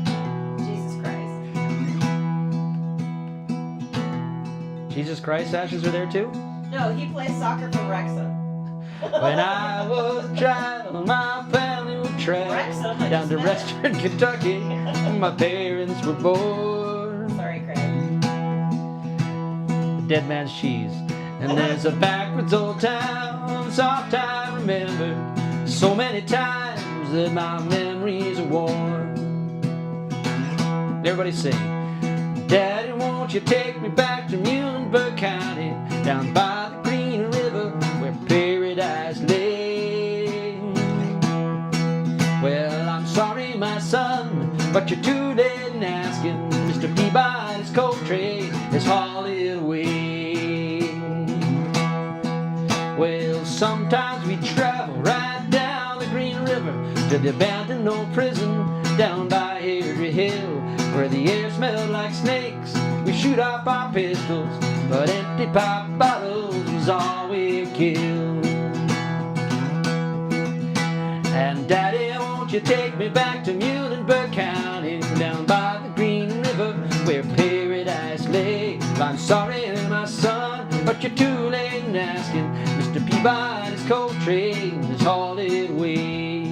Jesus Christ. Jesus Christ ashes are there too? No, he plays soccer for Wrexham. When I was a child, my family would travel down to Restream, Kentucky. My parents were born. Sorry, Craig. Dead man's cheese. And there's a backwards old town, soft I remember so many times that my memories are worn. Everybody sing. Daddy, won't you take me back to Muhlenberg County, down by the Green River where paradise lay? Well, I'm sorry, my son, but you're too late in asking. Mr. Peabody's coal train is hauled away. Well, sometimes we travel right down the Green River to the abandoned old prison down by Airdrie Hill, where the air smelled like snakes. We shoot off our pistols, but empty pop bottles was all we killed. And Daddy, won't you take me back to Muhlenberg County, down by the Green River where paradise lay? I'm sorry, my son, but you're too late in asking. Mr. Peabody's coal train is hauled away.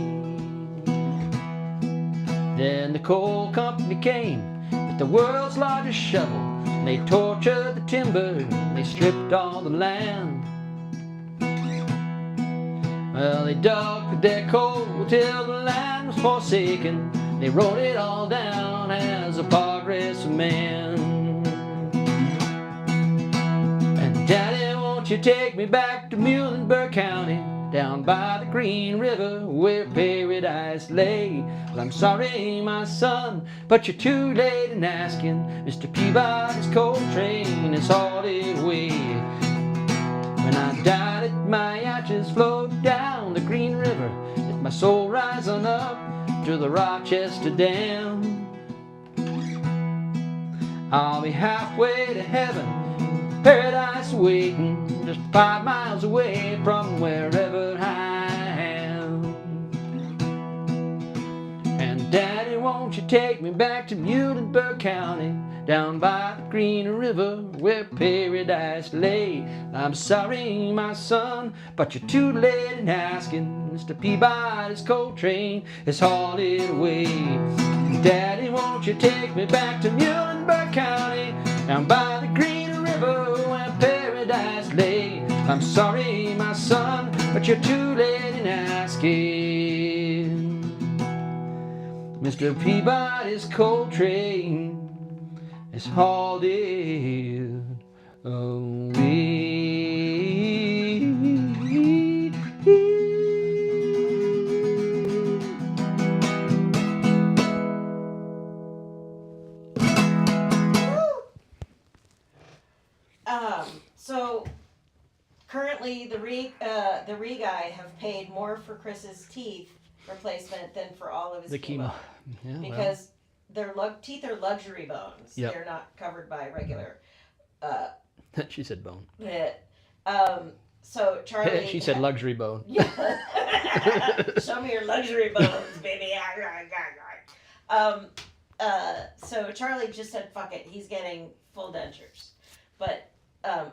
Then the coal company came with the world's largest shovel, and they tortured the timber, and they stripped all the land. Well, they dug with their coal till the land was forsaken. They wrote it all down as a progress of man. And Daddy, won't you take me back to Muhlenberg County, down by the Green River where paradise lay? Well, I'm sorry, my son, but you're too late in asking. Mr. Peabody's coal train is hauled away. When I died, my ashes flowed down the Green River. Let my soul rise on up to the Rochester Dam. I'll be halfway to heaven, paradise waiting, just 5 miles away from wherever I am. And Daddy, won't you take me back to Muhlenberg County, down by the Green River where paradise lay? I'm sorry, my son, but you're too late in asking. Mr. Peabody's coal train is hauled away. Daddy, won't you take me back to Muhlenberg County, down by the Green River where paradise lay? I'm sorry, my son, but you're too late in asking. Mr. Peabody's coal train is hauled away. So currently the Re-Guy have paid more for Chris's teeth replacement than for all of his chemo. Yeah, because their teeth are luxury bones. Yep. They're not covered by regular. She said bone. So Charlie. She said luxury bone. Yeah. Show me your luxury bones, baby. So Charlie just said, fuck it, he's getting full dentures. But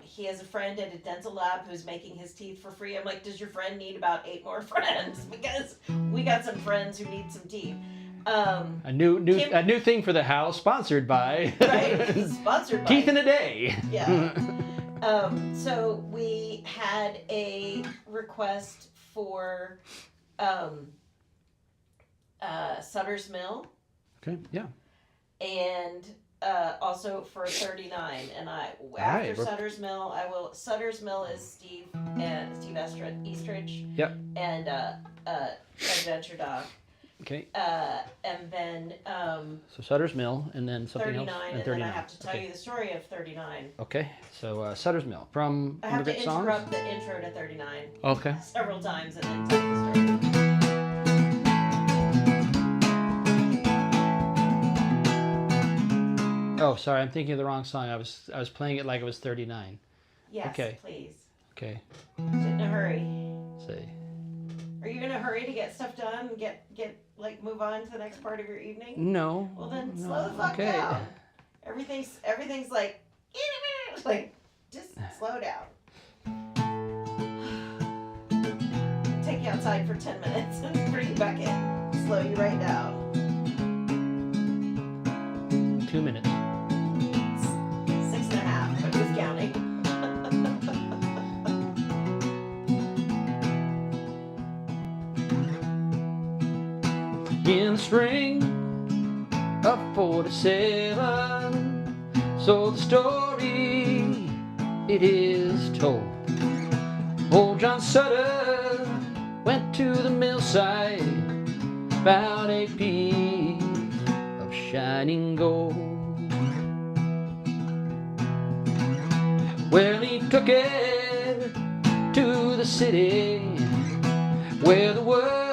he has a friend at a dental lab who's making his teeth for free. I'm like, does your friend need about 8 more friends? Because we got some friends who need some teeth. A new thing for the house, sponsored by Right, sponsored by Teeth in a Day. Yeah. So we had a request for Sutter's Mill. Okay, yeah. And also for 39. And after right, Sutter's Mill, Sutter's Mill is Steve Eastridge. Yep. And Adventure Dog. Okay. And then So Sutter's Mill, and then something 39, else. and then I have to tell you the story of 39. Okay, so Sutter's Mill from I have to Immigrant Songs? interrupt the intro to 39 Okay. several times and then tell you the story. Oh, sorry, I'm thinking of the wrong song. I was playing it like it was 39. Yes, Okay. please. Okay. Get in a hurry. See. Are you in a hurry to get stuff done and get move on to the next part of your evening? No. Well then no, slow the fuck okay. down. Everything's like just slow down. Take you outside for 10 minutes and bring you back in. Slow you right down. 2 minutes. 6.5, but who's counting? In the spring of 47, so the story it is told. Old John Sutter went to the millside, found a piece of shining gold. Well, he took it to the city, where the word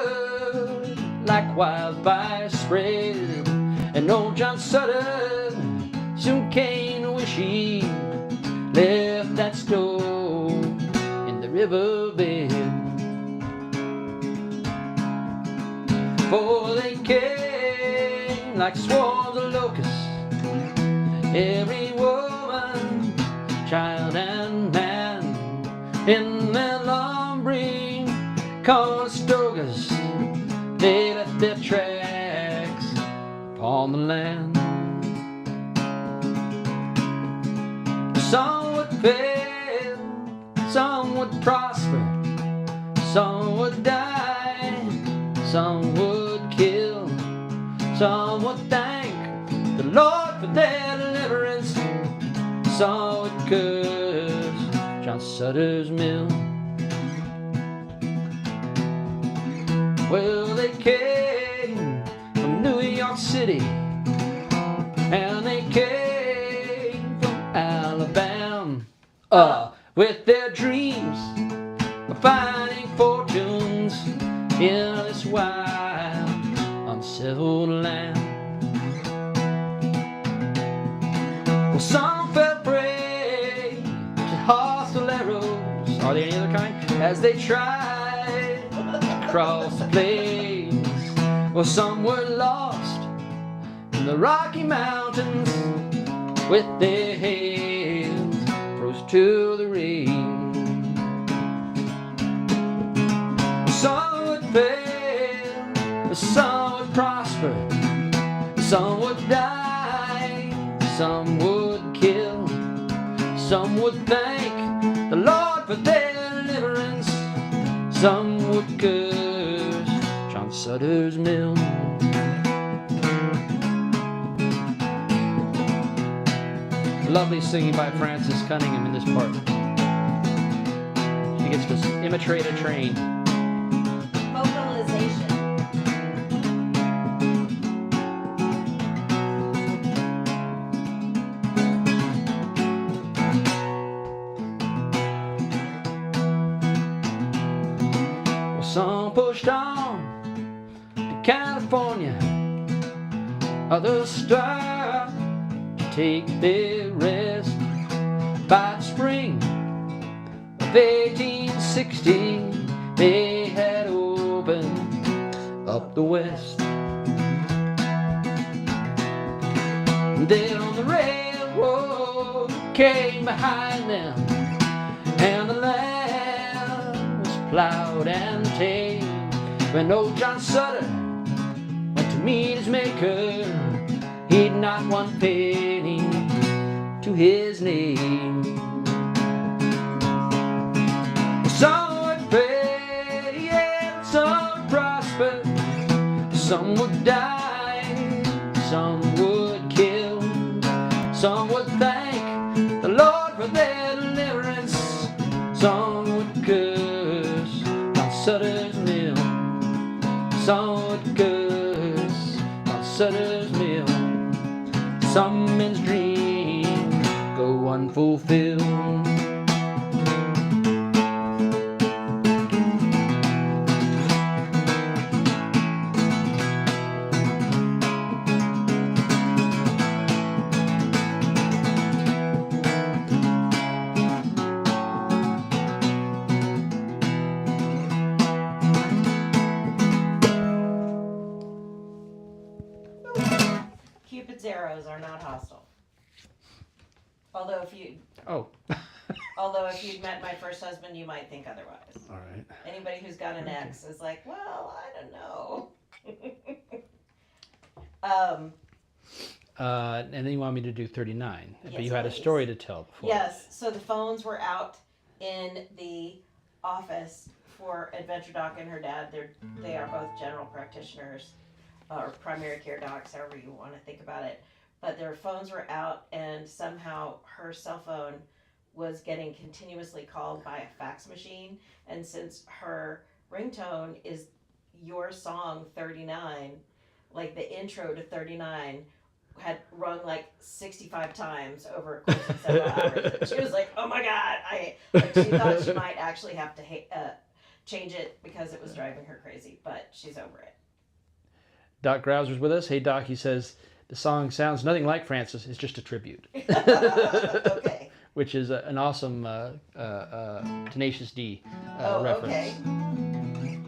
like wildfire spread, and old John Sutter soon came to wish he left that stone in the riverbed. For they came like swarms of locusts, every woman, child and man, in their lumbering Conestogas. They left their tracks upon the land. Some would fail, some would prosper, some would die, some would kill, some would thank the Lord for their deliverance, some would curse John Sutter's Mill. Well, they came from New York City, and they came from Alabama, with their dreams of finding fortunes in this wild, unsettled land. Well, some fell prey to hostile arrows, are there any other kind, as they tried across the plains. Well, some were lost in the Rocky Mountains, with their heads froze to the rain. Some would fail, some would prosper, some would die, some would kill, some would thank the Lord for their deliverance, some would curse John Sutter's Mill. Lovely singing by Frances Cunningham in this part. She gets to imitate a train. Vocalization. Well, some pushed on to California, others stopped to take their rest. By the spring of 1860, they had opened up the West. Then on the railroad came behind them, and the land was plowed and tamed. When old John Sutter went to meet his maker, he'd not one penny to his name. Some would pray and some would prosper, some would die, some would kill, some would thank the Lord for their deliverance, some would curse John Sutter's mill, some would curse John Sutter's mill. Some men's dreams go unfulfilled. Cupid's arrows are not hostile. Although if you'd met my first husband, you might think otherwise. All right. Anybody who's got an ex is like, well, I don't know. And then you want me to do 39, Yes, but you had a please. story to tell before. Yes, so the phones were out in the office for Adventure Doc and her dad. They are both general practitioners or primary care docs, however you want to think about it. But their phones were out, and somehow her cell phone was getting continuously called by a fax machine. And since her ringtone is your song 39, like the intro to 39 had rung like 65 times over a course of several hours. She was like, oh my God. She thought she might actually have to change it because it was driving her crazy, but she's over it. Doc Grouser's with us. Hey, Doc, he says, the song sounds nothing like Francis. It's just a tribute. Okay. Which is an awesome Tenacious D reference. Okay.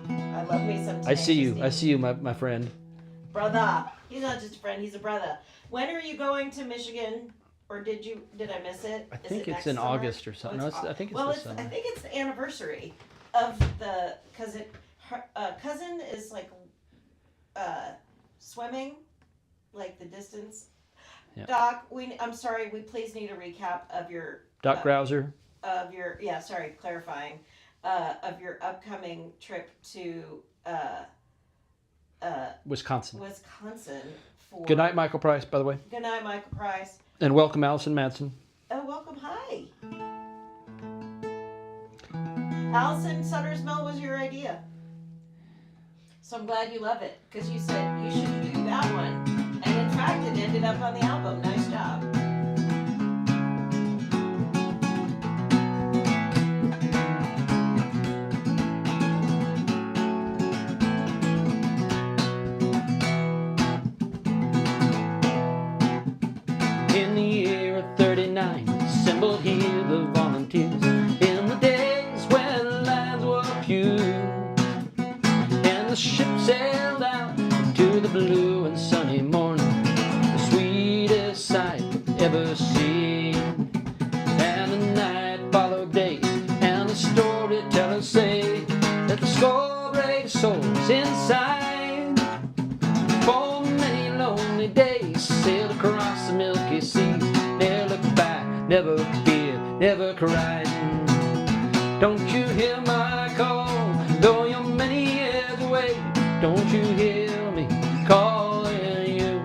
I love me some I see you. Tenacious I see you, my friend. Brother. He's not just a friend, he's a brother. When are you going to Michigan? Or did I miss it? I Is think it it's next in summer? August or something. No, I think it's this summer. I think it's the anniversary of because her cousin is like swimming, like the distance. Yeah. Doc, I'm sorry, we please need a recap of your Doc Grouser. of your clarifying of your upcoming trip to Wisconsin. for Good night, Michael Price, by the way. Good night, Michael Price. And welcome, Allison Madsen. Oh, welcome. Hi. Allison, Sutter's Mill was your idea. So I'm glad you love it, because you said you should do that one. And in fact, it ended up on the album. Nice job. In the year of 39, assembled here the volunteers. In the days when lands were few, and the ship sailed out to the blue and sunny morning, the sweetest sight ever seen. And the night followed day, and the storytellers say that the score brave souls inside, for many lonely days, sailed across the milky seas. Never looked back, never feared, never cried. Don't you hear my call, though you're many years away? Don't you hear me calling you?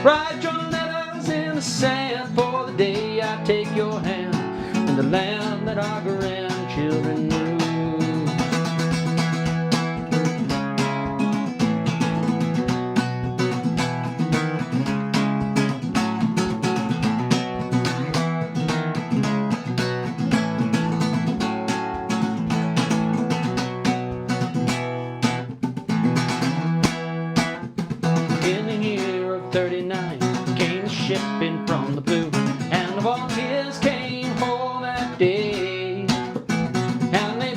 Write your letters in the sand for the day I take your hand in the land that our grandchildren knew. In the year of 39 came the ship in from the blue, and the volunteers came home that day, and they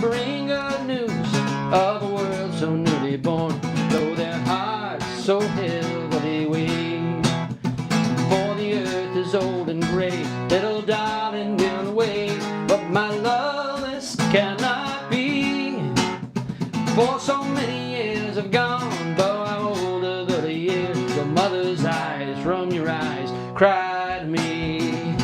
For so many years have gone, though I'm older than the years. Your mother's eyes from your eyes cry to me.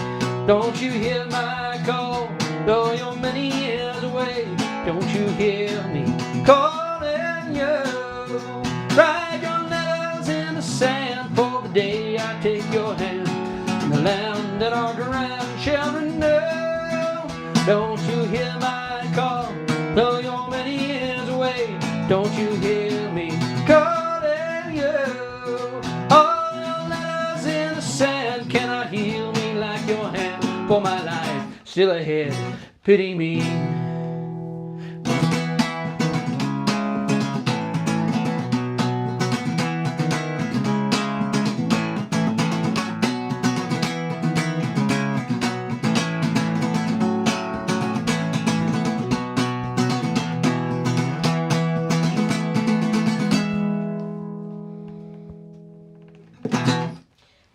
Don't you hear my call, though you're many years away? Don't you hear me calling you? Write your letters in the sand for the day I take your hand, in the land that our grandchildren know. Don't you hear my call, though you're many years away? Don't you hear me calling you? All your letters in the sand cannot heal me like your hand. For my life still ahead, pity me.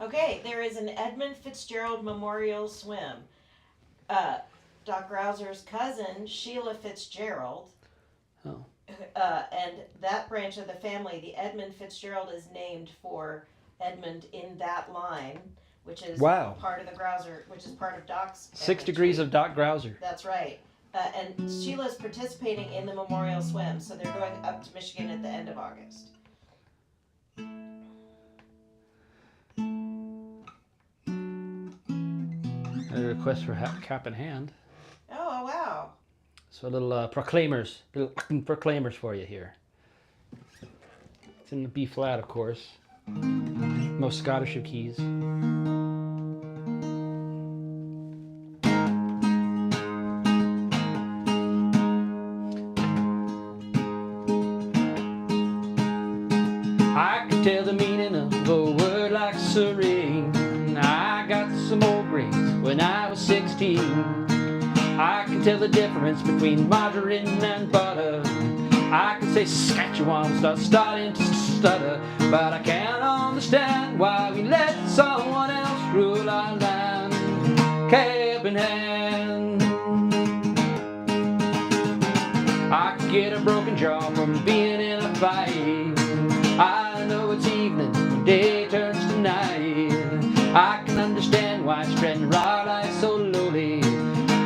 Okay, there is an Edmund Fitzgerald Memorial Swim. Doc Rouser's cousin, Sheila Fitzgerald, Oh. and that branch of the family, the Edmund Fitzgerald, is named for Edmund in that line, which is Wow. part of the Grouser, which is part of Doc's. 6 degrees of Doc Grouser. That's right. And Sheila's participating in the Memorial Swim, so they're going up to Michigan at the end of August. A request for cap in hand. Oh, wow. So a little proclaimers for you here. It's in the B flat, of course. Most Scottish of keys. I can tell the meaning of a word like serene. I got some old grades when I was 16. I can tell the difference between margarine and butter. I can say Saskatchewan without starting to stutter. But I can't understand why we let someone else rule our land, cap in hand. I could get a broken jaw from being in a fight. I know it's evening when day turns to night. I can understand why spreading raw life so lowly.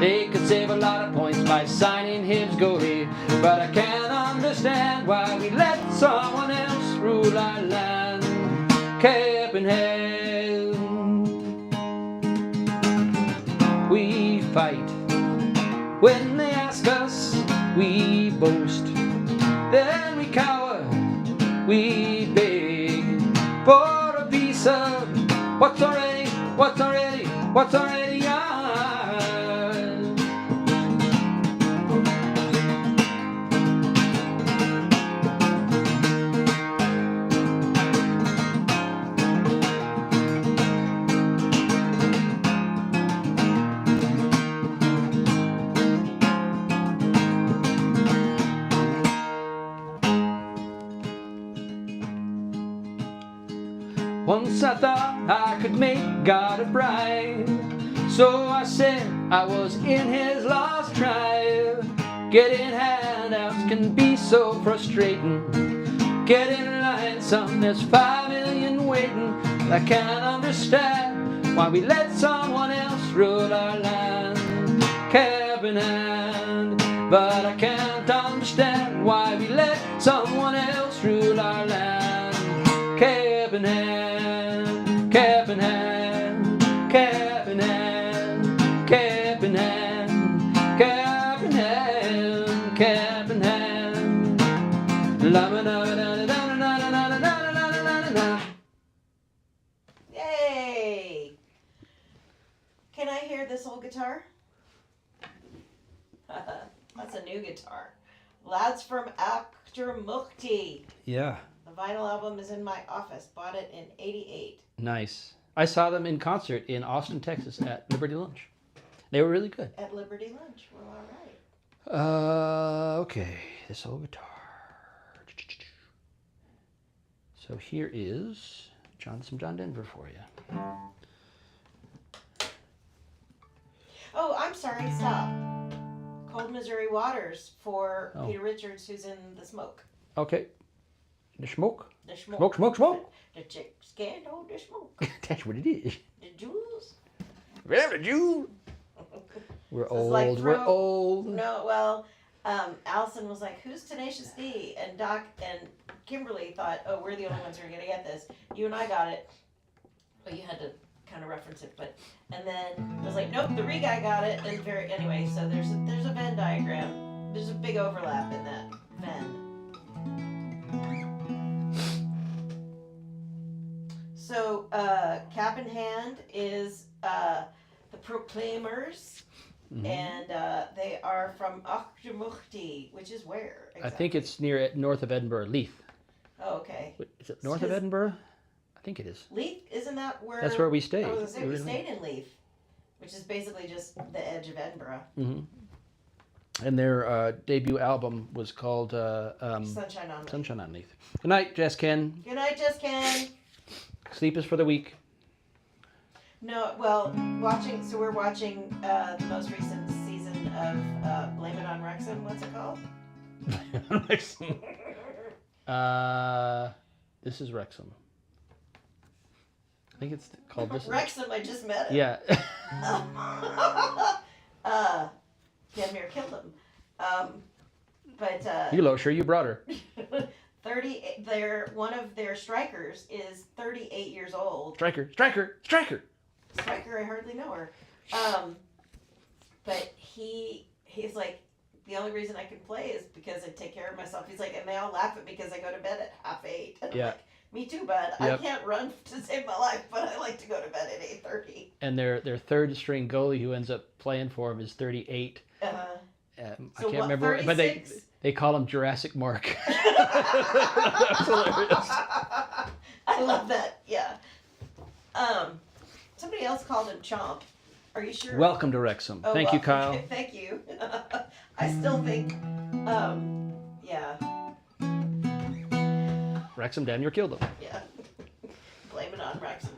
They could save a lot of points by signing his goalie. But I can't understand why we let someone else rule our land, cap in hand. We fight when they ask us, we boast. Then we cower, we beg for a piece of what's already ours. Once I thought I could make God a bride, so I said I was in his lost tribe. Getting handouts can be so frustrating. Get in line, son, there's 5 million waiting. I can't understand why we let someone else rule our land, cap in hand. But I can't understand why we let someone else rule our land, cap in hand, cap in hand, cap in hand, cap in hand, cap in hand, cap in hand. La la la la la la la la la la la. Yay! Can I hear this old guitar? That's a new guitar. Lads from Akter Mukti. Yeah, The vinyl album is in my office. Bought it in '88. nice. I saw them in concert in Austin, Texas at Liberty Lunch. They were really good. At Liberty Lunch. Well, all right. Okay, this old guitar. So here is some John Denver for you. Oh, I'm sorry. Stop. Cold Missouri Waters for Oh. Peter Richards, who's in The Smoke. Okay. The smoke? The smoke. Smoke. The chicks can't hold the smoke. That's what it is. The jewels. Well, the Jew. We're So it's old. like We're throw- old. No, well, Allison was like, "Who's Tenacious D?" And Doc and Kimberly thought, "Oh, we're the only ones who are gonna get this." You and I got it. Well, you had to kind of reference it, but and then I was like, "Nope, the Re guy got it." And anyway, so there's a Venn diagram. There's a big overlap in that Venn. So, Cap in Hand is the Proclaimers. Mhm. And they are from Achtermuchti, which is where? I think it's north of Edinburgh, Leith. Oh, okay. Is it north of Edinburgh? I think it is. Leith, isn't that where? That's where we stayed. I was gonna say, we stayed in Leith, which is basically just the edge of Edinburgh. Mm-hmm. And their debut album was called Sunshine on Leith. Sunshine on Leith. Good night, Jess Ken. Good night, Just Ken. Sleep is for the weak. No, well, we're watching the most recent season of Blame It on Wrexham. What's it called? This is Wrexham. I think it's called this. Wrexham, I just met him. Yeah. Denmere killed him. But You sure you brought her. 30. One of their strikers is 38 years old. Striker. Striker, I hardly know her. But he's like, the only reason I can play is because I take care of myself. He's like, and they all laugh at me because I go to bed at 8:30. And I'm Yeah. like, me too, bud. Yep. I can't run to save my life, but I like to go to bed at 8:30. And their third string goalie who ends up playing for him is 38. Uh-huh. I So can't what, remember, but 36? they call him Jurassic Mark. That's hilarious. I love that. Yeah. Somebody else called him Chomp. Are you sure? Welcome to Wrexham. Oh, Thank you, well, Kyle. okay, thank you. I still think, yeah, Wrexham, Daniel killed him. yeah. Blame it on Wrexham.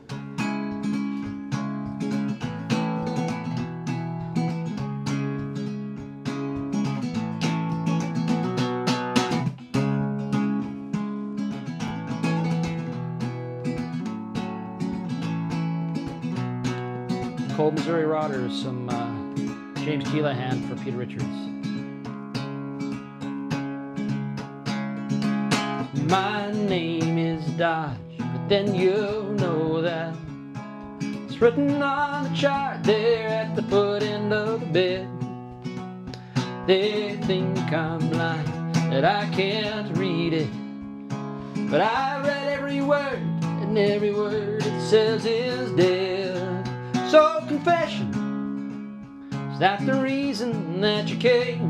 Cold Missouri Rotters, some James Keelahan for Peter Richards. My name is Dodge, but then you know that it's written on the chart there at the foot end of the bed. They think I'm blind, that I can't read it, but I read every word, and every word it says is dead. So confession, is that the reason that you came?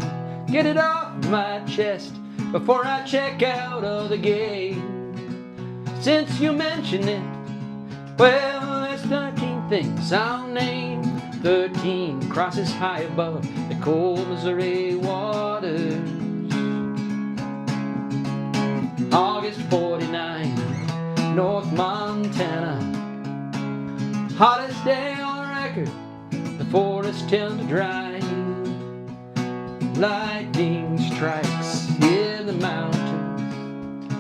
Get it off my chest before I check out of the game. Since you mentioned it, well, there's 13 things I'll name. 13 crosses high above the cold Missouri waters. August 49, North Montana. Hottest day on record, the forest turned to dry. Lightning strikes in the mountains.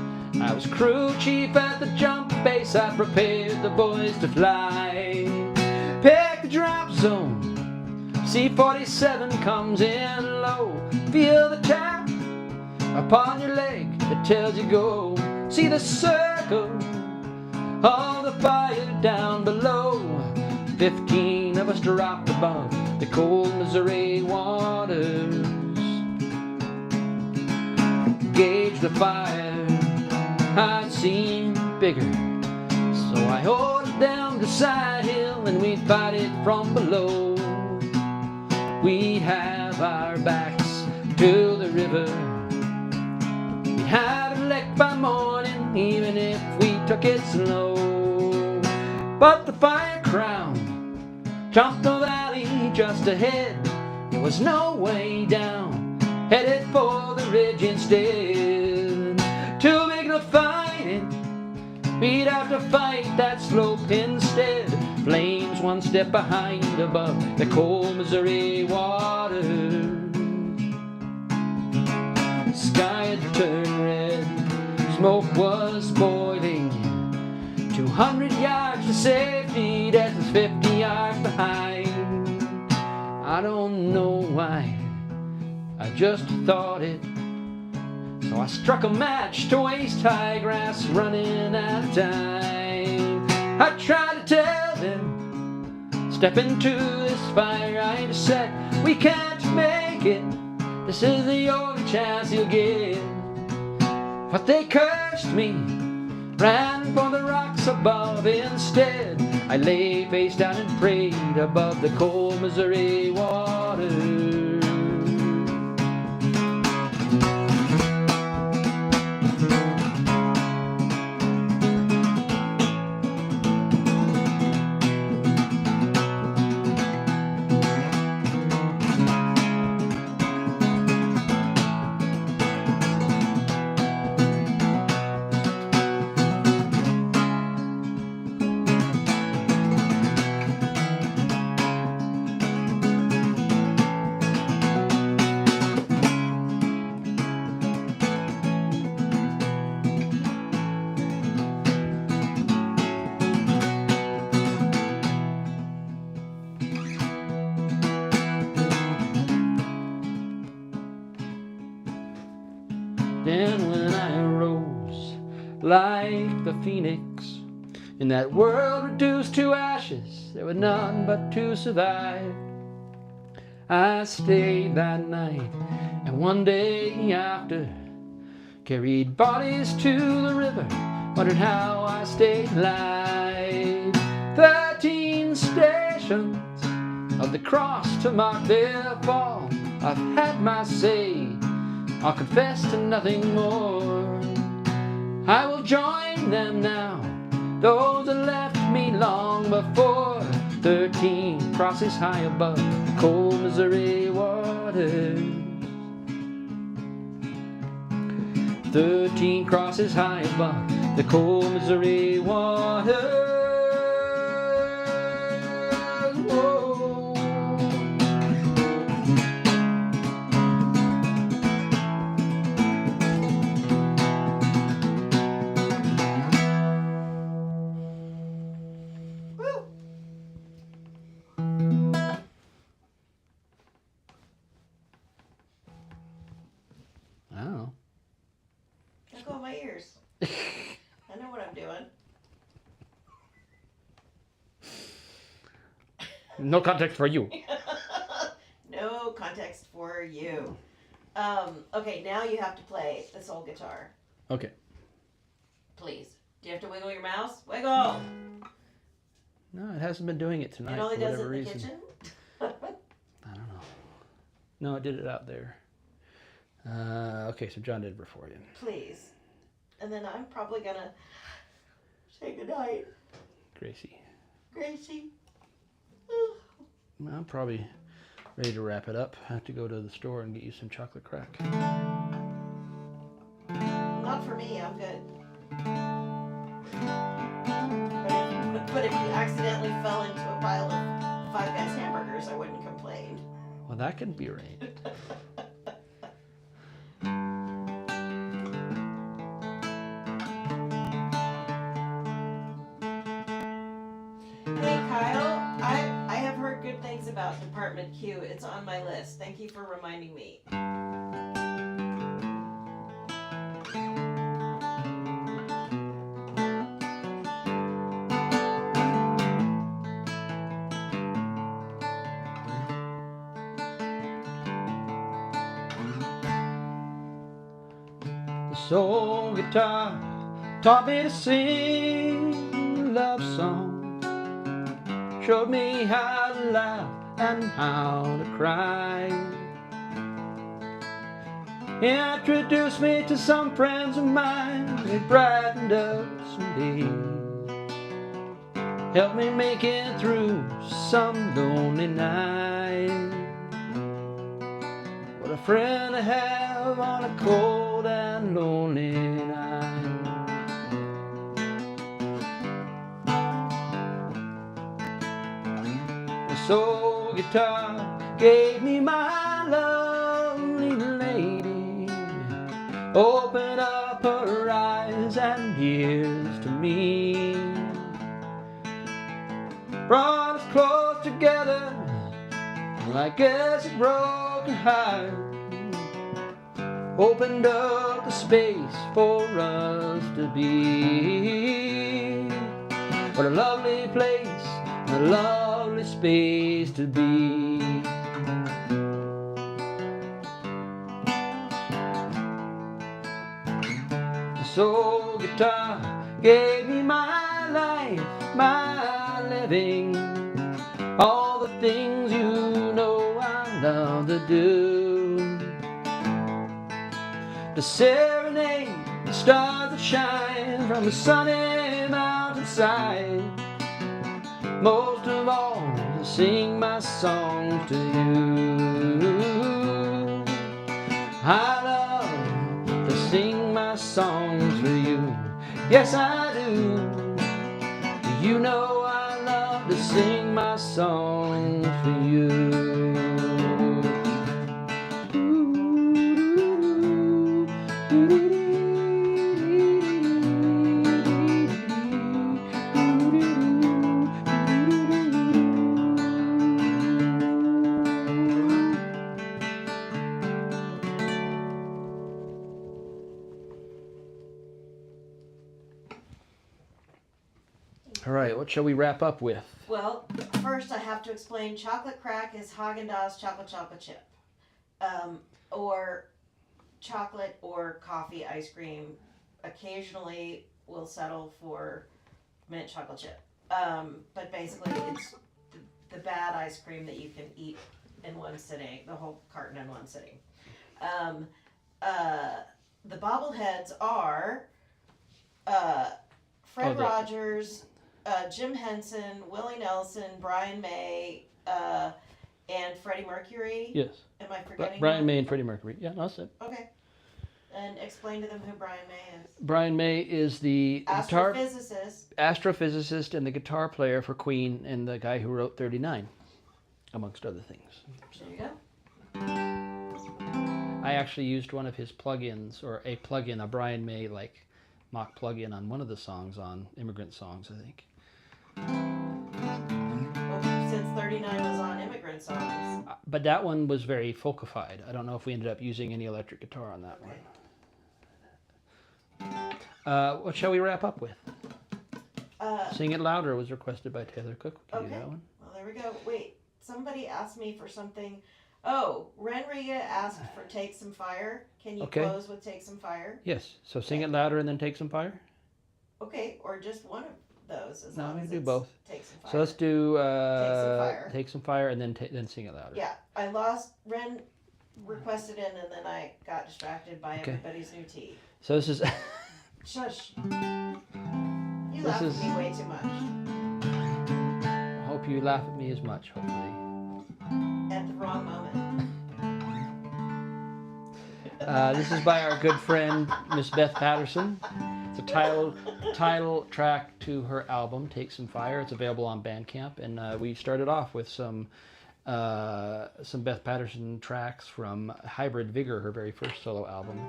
I was crew chief at the jump base, I prepared the boys to fly. Pick the drop zone, C-47 comes in low. Feel the tap upon your leg that tells you go. See the circle of the fire down below. 15 of us dropped above the cold Missouri waters. Gauge the fire, I'd seen bigger, so I ordered them to side hill and we'd fight it from below. We'd have our backs to the river, we'd have it licked by morning, even if we took it slow. But the fire crown jumped the valley just ahead. There was no way down, headed for the ridge instead. Too big to fight it, we'd have to fight that slope instead. Flames one step behind above the cold Missouri waters. the sky had turned red. Smoke was boiling. 200 yards to safety, Death was 50 yards behind. I don't know why, I just thought it. So I struck a match to waist high grass running out of time. I tried to tell them, step into this fire I just said, we can't make it, this is the only chance you'll get. But they cursed me, ran for the rocks above. Instead I lay face down and prayed above the cold Missouri water. Then when I arose like the phoenix, in that world reduced to ashes, there were none but to survive. I stayed that night, and one day after, carried bodies to the river, wondered how I stayed alive. 13 stations of the cross to mark their fall. I've had my say, I'll confess to nothing more. I will join them now, those that left me long before. 13 crosses high above the cold Missouri waters. 13 crosses high above the cold Missouri waters. Whoa. Oh. Look at my ears. I know what I'm doing. No context for you. No context for you. Okay, now you have to play the soul guitar. Okay. Please. Do you have to wiggle your mouse? Wiggle! No, it hasn't been doing it tonight It only for does it whatever in the reason. kitchen? I don't know. No, it did it out there. Okay, so John did it before you. Please. And then I'm probably gonna say goodnight. Gracie. Gracie. I'm probably ready to wrap it up. I have to go to the store and get you some chocolate crack. Not for me, I'm good. But if you accidentally fell into a pile of Five Guys hamburgers, I wouldn't complain. Well, that can be arranged. Hey Kyle, I have heard good things about Department Q. It's on my list. Thank you for reminding me. The soul guitar taught me to sing a love song. Showed me how to laugh and how to cry. Introduced me to some friends of mine. It brightened up some days. Helped me make it through some lonely night. What a friend to have on a cold and lonely night. The soul guitar gave me my lovely lady. Open up her eyes and ears to me. Brought us close together like a broken heart. Opened up the space for us to be. What a lovely place, a lovely space to be. The soul guitar gave me my life, my living, all the things you know I love to do. To serenade the stars that shine from the sunny mountainside. Most of all, to sing my songs to you. I love to sing my songs for you. Yes, I do. You know I love to sing my songs for you. All right, what shall we wrap up with? Well, first I have to explain chocolate crack is Haagen-Dazs chocolate chip. Or chocolate or coffee ice cream. Occasionally we'll settle for mint chocolate chip. But basically it's the bad ice cream that you can eat in one sitting, the whole carton in one sitting. The bobbleheads are Fred Rogers, Jim Henson, Willie Nelson, Brian May, and Freddie Mercury. Yes. Am I forgetting? Brian May and Freddie Mercury. Yeah, no, that's it. Okay. And explain to them who Brian May is. Brian May is the astrophysicist and the guitar player for Queen and the guy who wrote 39, amongst other things. There you go. I actually used one of his plugins, or a plugin, a Brian May like mock plugin on one of the songs on Immigrant Songs, I think. Well, since 39 was on Immigrant Songs. But that one was very folkified. I don't know if we ended up using any electric guitar on that one. What shall we wrap up with? Sing It Louder was requested by Taylor Cook. We can do that one. Well, there we go. Wait, somebody asked me for something. Oh, Renriga asked for Take Some Fire. Can you close with Take Some Fire? Yes. So Sing It Louder and then Take Some Fire? Okay, or just one of those. As long we as do both. Take Some Fire. So let's do Take Some Fire and then Sing It Louder. Yeah, I lost, Ren requested in and then I got distracted by everybody's new tea. So this is... Shush. You laugh at me way too much. I hope you laugh at me as much, hopefully. At the wrong moment. This is by our good friend, Miss Beth Patterson. It's a title track to her album, Take Some Fire. It's available on Bandcamp. And we started off with some Beth Patterson tracks from Hybrid Vigor, her very first solo album.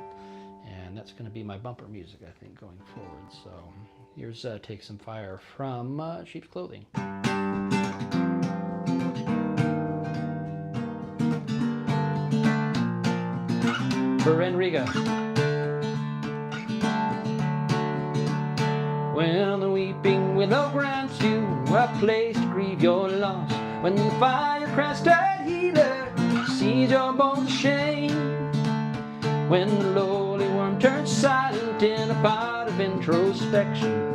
And that's going to be my bumper music, I think, going forward. So here's Take Some Fire from Sheep's Clothing. For Enriga. When the weeping willow grants you a place to grieve your loss, when the fire-crested healer sees your bones of shame, when the lowly worm turns silent in a pot of introspection,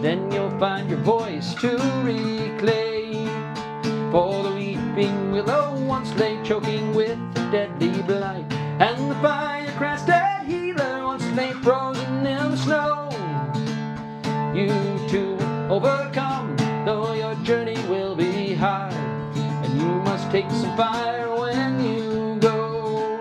then you'll find your voice to reclaim. For the weeping willow once lay choking with a deadly blight, and the fire-crested healer once lay frozen in the snow. You too overcome, though your journey will be hard, and you must take some fire when you go.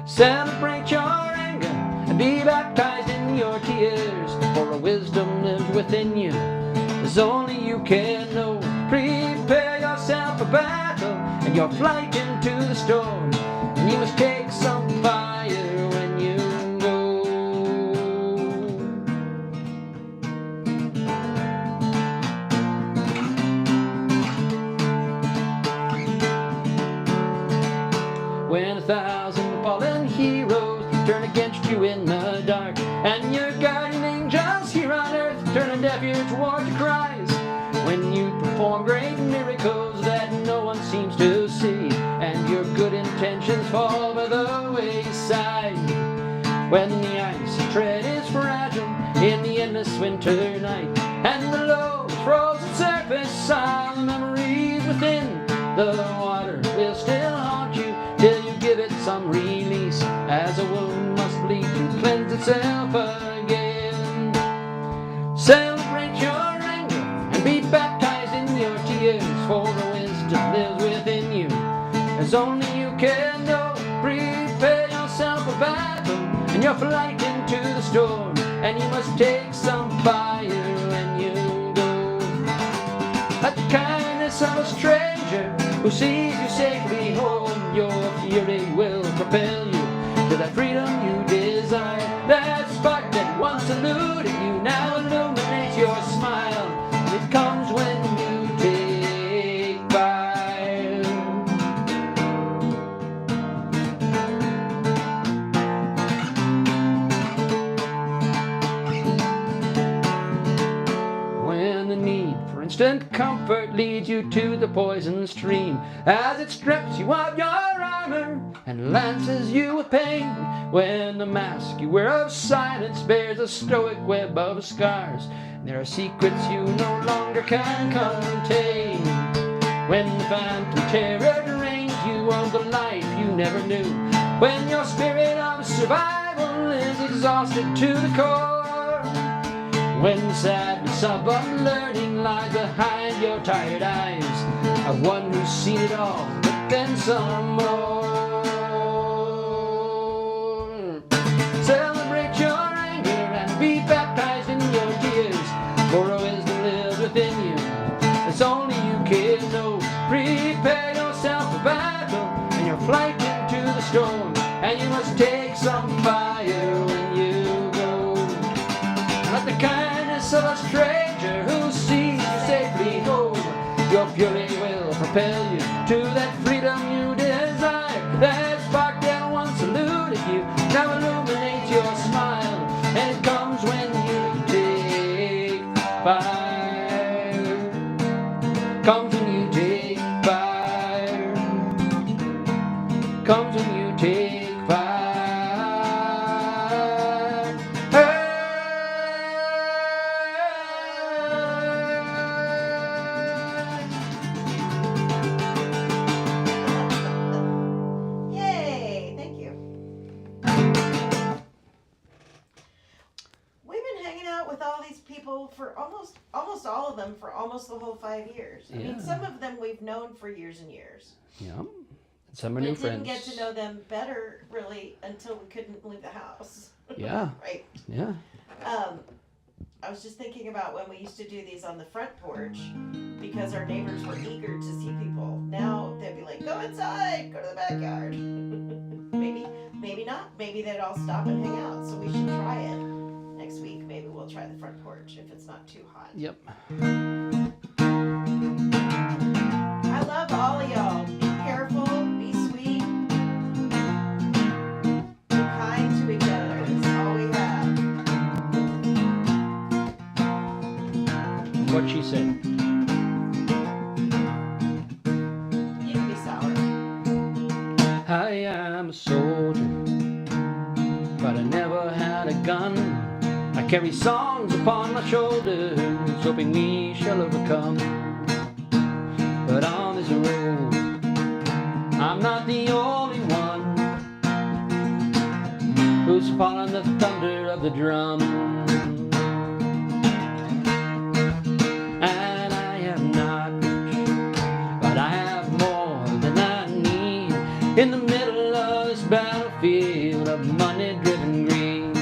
Celebrate your anger and be baptized in your tears, for a wisdom lives within you as only you can know. Prepare yourself for battle and your flight into the storm, and you must take some fire when you go. turn against you in the dark. And your guardian angels here on earth turn a deaf ear towards your cries. When you perform great miracles that no one seems to see, and your good intentions fall by the wayside. When the icy tread is fragile in the endless winter night, and the low frozen surface of the memories within, the water will still haunt you till you give it some release, as a wound must bleed to cleanse itself again. Celebrate your anger and be baptized in your tears, for the wisdom lives within you, as only you can know. Prepare yourself for battle and your flight into the storm, and you must take some fire when you go. At the kindness of a stranger who sees you safely home, your fury will propel you to that freedom you desire. That spark that once eluded you now illuminates your smile. It comes when you take fire. When the need for instant comfort leads you to the poison stream, as it strips you of your armor and lances you with pain. When the mask you wear of silence bears a stoic web of scars, there are secrets you no longer can contain. When the phantom terror drains you of the life you never knew, when your spirit of survival is exhausted to the core, when the sadness of unlearning lies behind your tired eyes, of one who's seen it all, but then some more. Celebrate your anger and be baptized in your tears, for a wisdom lives within you, as only you can know. Prepare yourself for battle and your flight into the storm, and you must take some fire when you go. Let the kindness of a stranger who sees you safely home, your fury will propel you to that freedom you desire. That spark that once eluded you now illuminates your smile, and it comes when you take fire. Comes when you take fire. Comes when you take fire. Yay! Thank you. We've been hanging out with all these people for almost all of them for almost the whole 5 years. I mean, Yeah. some of them we've known for years and years. Yeah. Some are We new didn't friends. get to know them better really until we couldn't leave the house. Yeah. Right. Yeah. I was just thinking about when we used to do these on the front porch because our neighbors were eager to see people. Now they'd be like, go inside, go to the backyard. maybe not. Maybe they'd all stop and hang out. So we should try it next week. Maybe we'll try the front porch if it's not too hot. Yep. I love all of y'all. Be careful, be sweet, be kind to each other. That's all we have. What she said. You can be sour. I am a soldier, but I never had a gun. I carry songs upon my shoulders, hoping we shall overcome. But on this road, I'm not the only one who's following the thunder of the drum. And I am not rich, but I have more than I need in the middle of this battlefield of money-driven greed.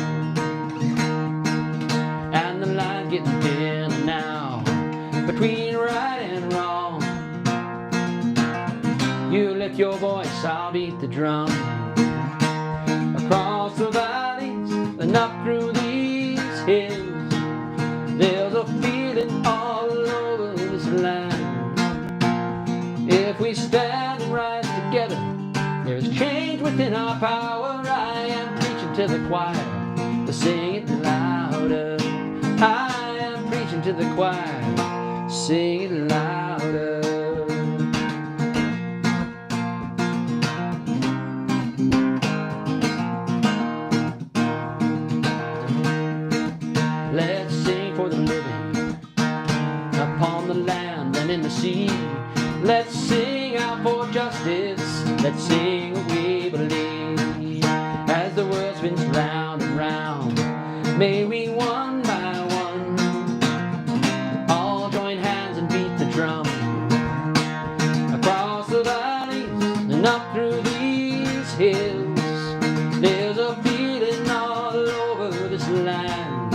And the line's getting thin now between right and wrong. You lift your voice, I'll beat the drum. Across the valleys and up through these hills, there's a feeling all over this land. If we stand and rise together, there's change within our power. I am preaching to the choir to sing it louder. I am preaching to the choir, sing it louder. Let's sing for the living upon the land and in the sea. Let's sing out for justice. Let's sing what we believe. As the world spins round and round, may we one by one all join hands and beat the drum. Across the valleys and up through these hills, there's a feeling all over this land.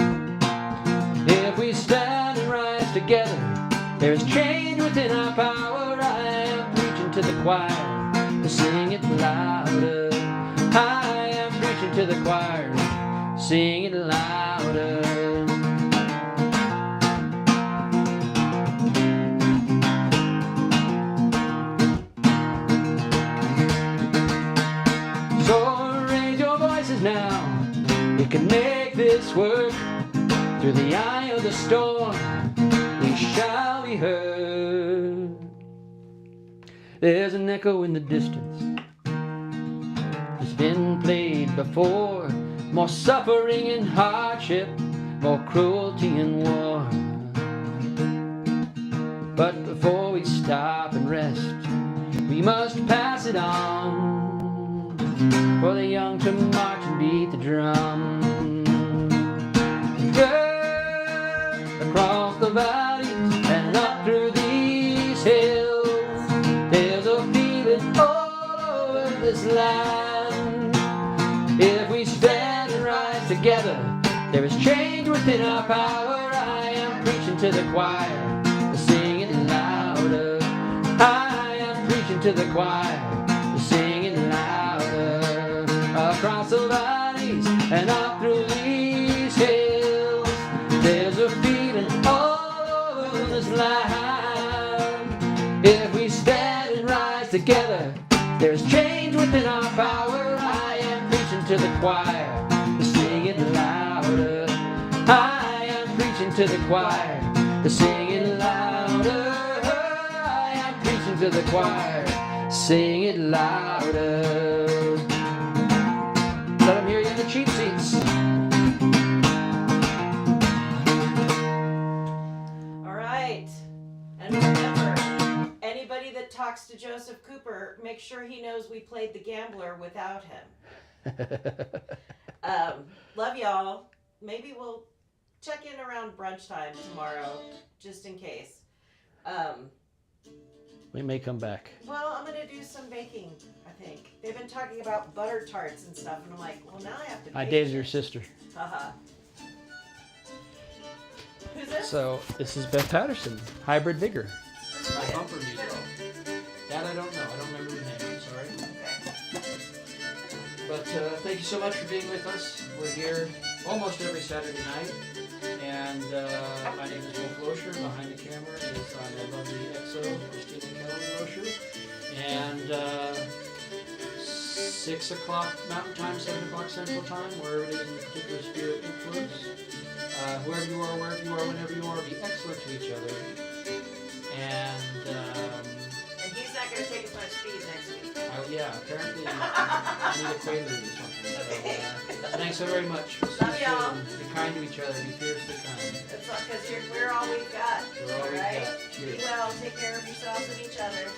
If we stand and rise together, there's change within our power. I am preaching to the choir to sing it louder. I am preaching to the choir, sing it louder. So raise your voices now, we can make this work. Through the eye of the storm, we shall be heard. There's an echo in the distance, it's been played before. More suffering and hardship, more cruelty and war. But before we stop and rest, we must pass it on, for the young to march and beat the drum. Across the valleys and up through these hills, there's a feeling all over this land. If we stand and rise together, there is change within our power. I am preaching to the choir, sing it louder. I am preaching to the choir, sing it louder. Across the valleys and up through these hills, there's a feeling all over this land. If we stand and rise together, there's change within our power. I am preaching to the choir, sing it louder. I am preaching to the choir, sing it louder. I am preaching to the choir, sing it louder. Let them hear you in the cheap seats. And remember, anybody that talks to Joseph Cooper, make sure he knows we played the gambler without him. Love y'all. Maybe we'll check in around brunch time tomorrow, just in case. We may come back. Well, I'm going to do some baking, I think. They've been talking about butter tarts and stuff, and I'm like, well, now I have to bake. I dated your sister. Haha. Who's this? So, this is Beth Patterson, Hybrid Vigor. My bumper music. That I don't know. I don't remember the name. I'm sorry. But thank you so much for being with us. We're here almost every Saturday night. And my name is Wolf Loescher. Behind the camera is my lovely EXO, Christina Kelly Loescher. And 6 o'clock Mountain Time, 7 o'clock Central Time, wherever it is in the particular spirit influence. Whoever you are, wherever you are, whenever you are, be excellent to each other. And he's not going to take as much speed next week. yeah, apparently I need a Quaalude or something. So, thanks so very much. Love y'all. Be kind to each other. Be fiercely kind. That's all because we're all we've got. We're all we've got. Cheers. Be well. Take care of yourselves and each other.